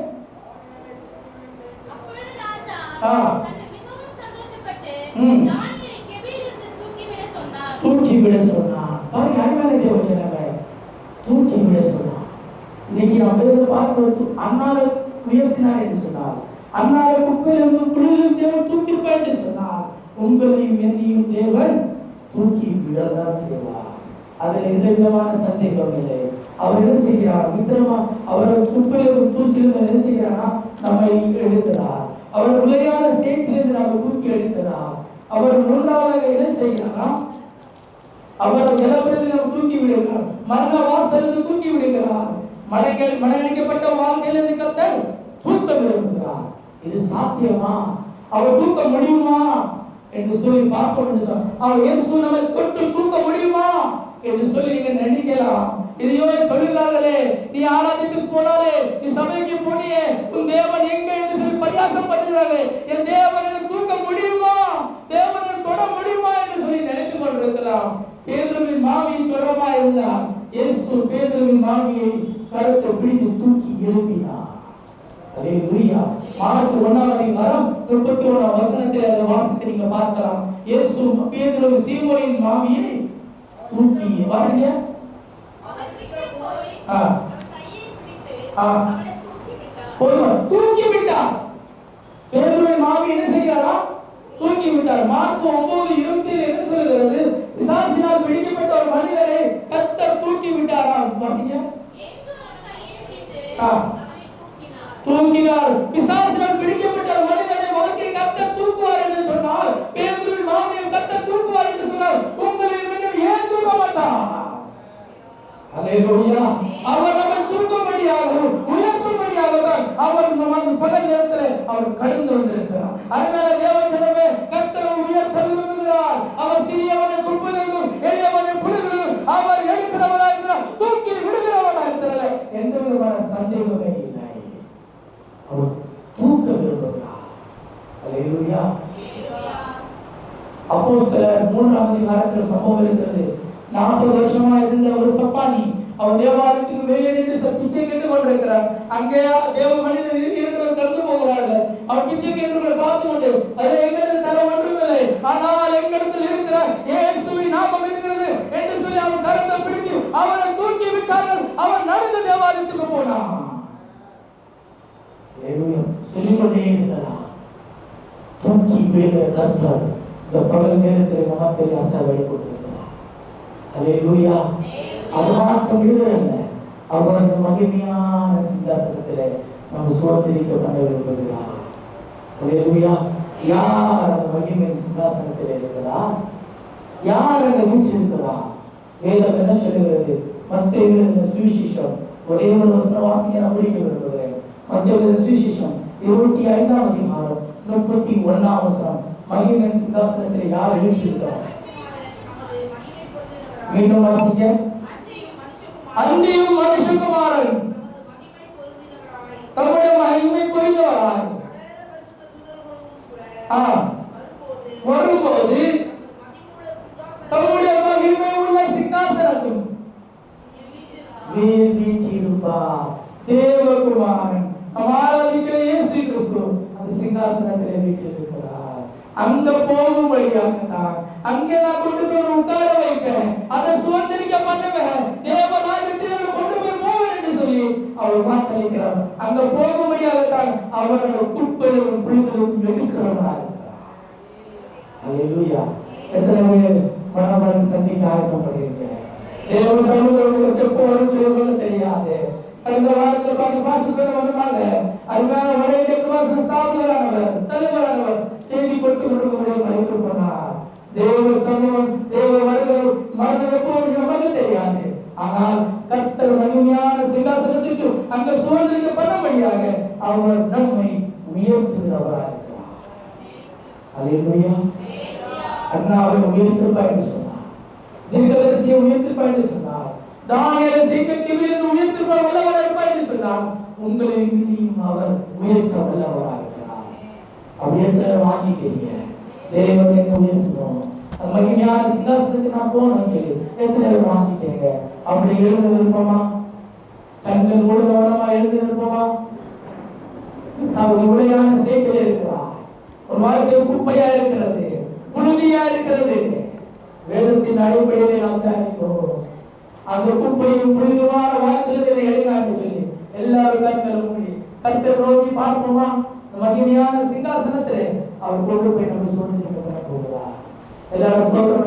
அப்பொழுது ராஜா ஆ. தன்னை மிகவும் சந்தோஷப்பட்டு ம். தானியேலை கெபியிலிருந்து தூக்கி விட சொன்னார். தூக்கி விட சொன்னான். பாருங்க, அருமையான தேவஜனமே, தூக்கி விட சொன்னான். இன்னைக்கு நாம் வேறு பார்க்கிறோம், அண்ணால உயர்த்தினார் என்று சொன்னார். அண்ணால குப்பையிலிருந்து குளிரில் தேவன் தூக்கியிருப்பார் என்று சொன்னார். உங்களையும் என்னையும் தேவன் தூக்கி விடதான் செய்வார். அதில் எந்த விதமான சந்தேகம் இல்லை. அவர் என்ன செய்கிறார்? விக்ரமா அவரை குப்பையிலிருந்து தூக்கிலிருந்து என்ன செய்கிறாரா? நம்மை எடுக்கிறார். அவர் உலகான சேற்றிலிருந்து நம்ம தூக்கி எடுக்கிறார். அவர் மூன்றாவதாக என்ன செய்கிறாரா? அவர் ஜலப்பிரதிகளை தூக்கி விடுகிறார். மரண வாசலில் தூக்கி விடுகிறார். மனநினைக்கப்பட்ட வாழ்க்கையிலிருந்து கர்த்தர் தூக்க விரும்புகிறார். இது சாத்தியமா? அவர் தூக்க முடியுமா என்று சொல்லி பார்ப்போம் என்று சொன்னார். அவர் இயேசு நம்மை தொட்டு தூக்க முடியுமா என்று சொல்லி நீங்க நினைக்கலாம். இதையோ சொல்லுகிறார்களே, நீ ஆராதித்துக்கு போனாலே, நீ சபைக்கு போனியே, உன் தேவன் எங்க என்று சொல்லி பரியாசம் பண்ணுகிறார்களே. என் தேவனை தூக்க முடியுமா, தேவனை தொட முடியுமா என்று சொல்லி நினைத்துக் கொண்டிருக்கலாம். பேதுருவின் மாமி சுரமா இருந்தார். இயேசு பேதுருவின் மாமியை கருத்தை பிடித்து தூக்கி எழுப்பினார். அல்லேலூயா. மார்க் 1ஆம் அதிகாரம் 31ஆம் வசனத்தில் அதை வாசித்து நீங்க பார்க்கலாம். இயேசு பேதுரு சீமோனின் மாமியை தூக்கி வாசிங்க. அவர் விட்டு போய் ஆ கையை பிடித்து ஆ அவனை தூக்கி விட்டார். ஒருவர் தூக்கி விட்டார். பேதுருவின் மாமி என்ன செய்கிறாரா? தூக்கி விட்டார். மார்க் 9:20 என்ன சொல்கிறது? பிசாசினால் பிடிக்கப்பட்ட ஒரு மனிதரை கர்த்தர் தூக்கி விட்டாராம். வாசிங்க. இயேசு அவன் கையை பிடித்து ஆ. அவனை தூக்கினார். தூக்கினார். பிசாசினால் பிடிக்கப்பட்ட ஒரு மனிதனை வாழ்க்கை கர்த்தர் தூக்குவார் என்று சொன்னார். பேதுருவின் மாமியை கர்த்தர் தூக்குவார் என்று சொன்னார். உங்களை இன்னும் ஏன் தூக்க மாட்டார்? அல்லேலூயா. அவர் நம்மை தூக்கும்படியாக உயர்த்தும்படியாக தான் அவர் நம்ம பகல் நேரத்தில் அவர் கடந்து வந்திருக்கிறார். அதனால தேவச்சனமே கர்த்தர் உயர்த்த விரும்புகிறார். அவர் சிறியவனை குப்பையிலும் எளியவனை புழுதிலும் அவர் எடுக்கிறவராக இருக்கிறார், தூக்கி விடுகிறவராக இருக்கிறார். எந்த விதமான சந்தேகமே இல்லை. அவர் தூக்க விரும்புகிறார். அல்லேலூயா. அப்போஸ்தலர் 3ஆம் அதிகாரத்தில் சம்பவம் இருக்கிறது. 40 வருஷமா இருந்த ஒரு சப்பானி அவன் தேவாலயத்துக்கு வெளியே நின்று பிச்சை கேட்டுக் கொண்டிருக்கிறார். அங்கே தேவ மனிதர் 2 பேர் கடந்து போகிறார்கள். அவன் பிச்சை கேட்டு பார்த்து கொண்டு, அது எங்களுக்கு தர ஒன்றுமில்லை, ஆனால் எங்களிடத்தில் இருக்கிற இயேசுவின் நாமம் இருக்கிறது என்று சொல்லி அவன் கரத்தை பிடித்து அவனை தூக்கி விட்டார்கள். அவன் நடந்து தேவாலயத்துக்கு போனான். சொல்லிக்கொண்டே இருக்கிறான். தூக்கி விடுகிற கர்த்தர் இந்த பகல் நேரத்தில் நமக்கு அசைவடை கொண்டிருக்கிறார். அல்லேலூயா. அது மாத்திரம் விடுகிறல்ல, அவர் அந்த மகிமையான சிங்காசனத்திலே நம்ம சுதந்திரிக்கப்பட விரும்புகிறார். அல்லேலூயா. யார் அந்த மகிமை சிங்காசனத்தில் இருக்கிறார்? யார் அங்க வீற்றிருக்கிறார்? வேதம் என்ன சொல்லுகிறது? மத்தேயு சுவிசேஷம் ஒரே ஒரு வசனம் வாசிக்க நான் முடிக்க விரும்புகிறேன். மத்தேயு சுவிசேஷம் 25ஆம் அதிகாரம் 31ஆம் வசனம். மகிமை சிங்காசனத்தில் யார் வீற்றிருக்கிறார்? மீண்டும் வாசிங்க. அன்றியும் மனுஷகுமாரன் தம்முடைய மகிமை புரிந்தவராய் வரும்போது தம்முடைய மகிமை உள்ள சிங்காசனத்தில் வீற்றிருப்பார். தேவகுமாரன் ஆராதிக்கிற இயேசு கிறிஸ்து அந்த சிங்காசனத்திலே வீற்றிருக்கிறார். அங்க போகும் வழியாகத்தான் அங்கே நான் கொண்டு போய் உட்கார வைப்பேன், அதை சுதந்திரிக்க பண்ணுவேன், தேவராஜ்யத்தில் கொண்டு போய் போவேன் என்று சொல்லி அவர் வாக்களிக்கிறார். அங்க போகும்படியாகத்தான் அவர்கள் குப்பையிலும் புழுதிலும் எடுக்கிறவராக இருக்கிறார். அல்லேலூயா. எத்தனை பேர் மனமலை சந்திக்க ஆயத்தப்படுகிறீங்க? தேவ சமூகங்களுக்கு எப்போ வரும் சொல்ல தெரியாது. கடந்த வாரத்தில் பார்த்து பாஸ்டர் சொல்ல வருவாங்க, அதுக்காக வரையிலே கிருபாசன ஸ்தாபகரானவர் தலைவரானவர் செய்தி கொடுத்து கொடுக்க அழைத்து போனார். தேவ சமூகம் தேவ வருகை மரணம் எப்போ நமக்கு தெரியாது. ஆனால் கர்த்தர் மகிமையான சிங்காசனத்திற்கு அங்க சுதந்திரிக்க பண்ணபடியாக அவர் நம்மை உயர்த்துகிறவராக இருக்கிறார். அல்லேலூயா. அண்ணாவை உயர்த்திருப்பார் என்று சொன்னார், தீர்க்கதரிசியை உயர்த்திருப்பார் என்று சொன்னார், தானியேலை சிங்கத்தில் விழுந்து உயர்த்திருப்பார் வல்லவராக இருப்பார் என்று சொன்னார். உங்களை இன்னும் அவர் உயர்த்த வல்லவராக இருக்கிறார். உயர்த்த வாங்கிக்கிறீங்க, தேவனை உயர்த்தணும், மகிமையான சிங்காசனத்துக்கு நான் போகணும் சொல்லி எத்தனை பேர் வாங்கிக்கிறீங்க? அப்படி எழுந்து இருப்போமா? கண்கள் மூட கவனமா எழுந்து இருப்போமா? அவர் உடையான சேற்றில் இருக்கிறார். ஒரு வாழ்க்கை குப்பையா இருக்கிறது, புழுதியா இருக்கிறது. வேதத்தின் அடிப்படையிலே நாம் தியானித்தோம். அந்த குப்பையும் புழுதியுமான வாழ்க்கையில் எடுக்கான்னு சொல்லி எல்லாரும் கண்களும் மூடி கர்த்தரை நோக்கி பார்ப்போமா? மகிமையான சிங்காசனத்திலே அவர் கொண்டு போய் நம்ம சூழ்நிலை போகிறார். எல்லாரும் ஸ்தோத்திரம்.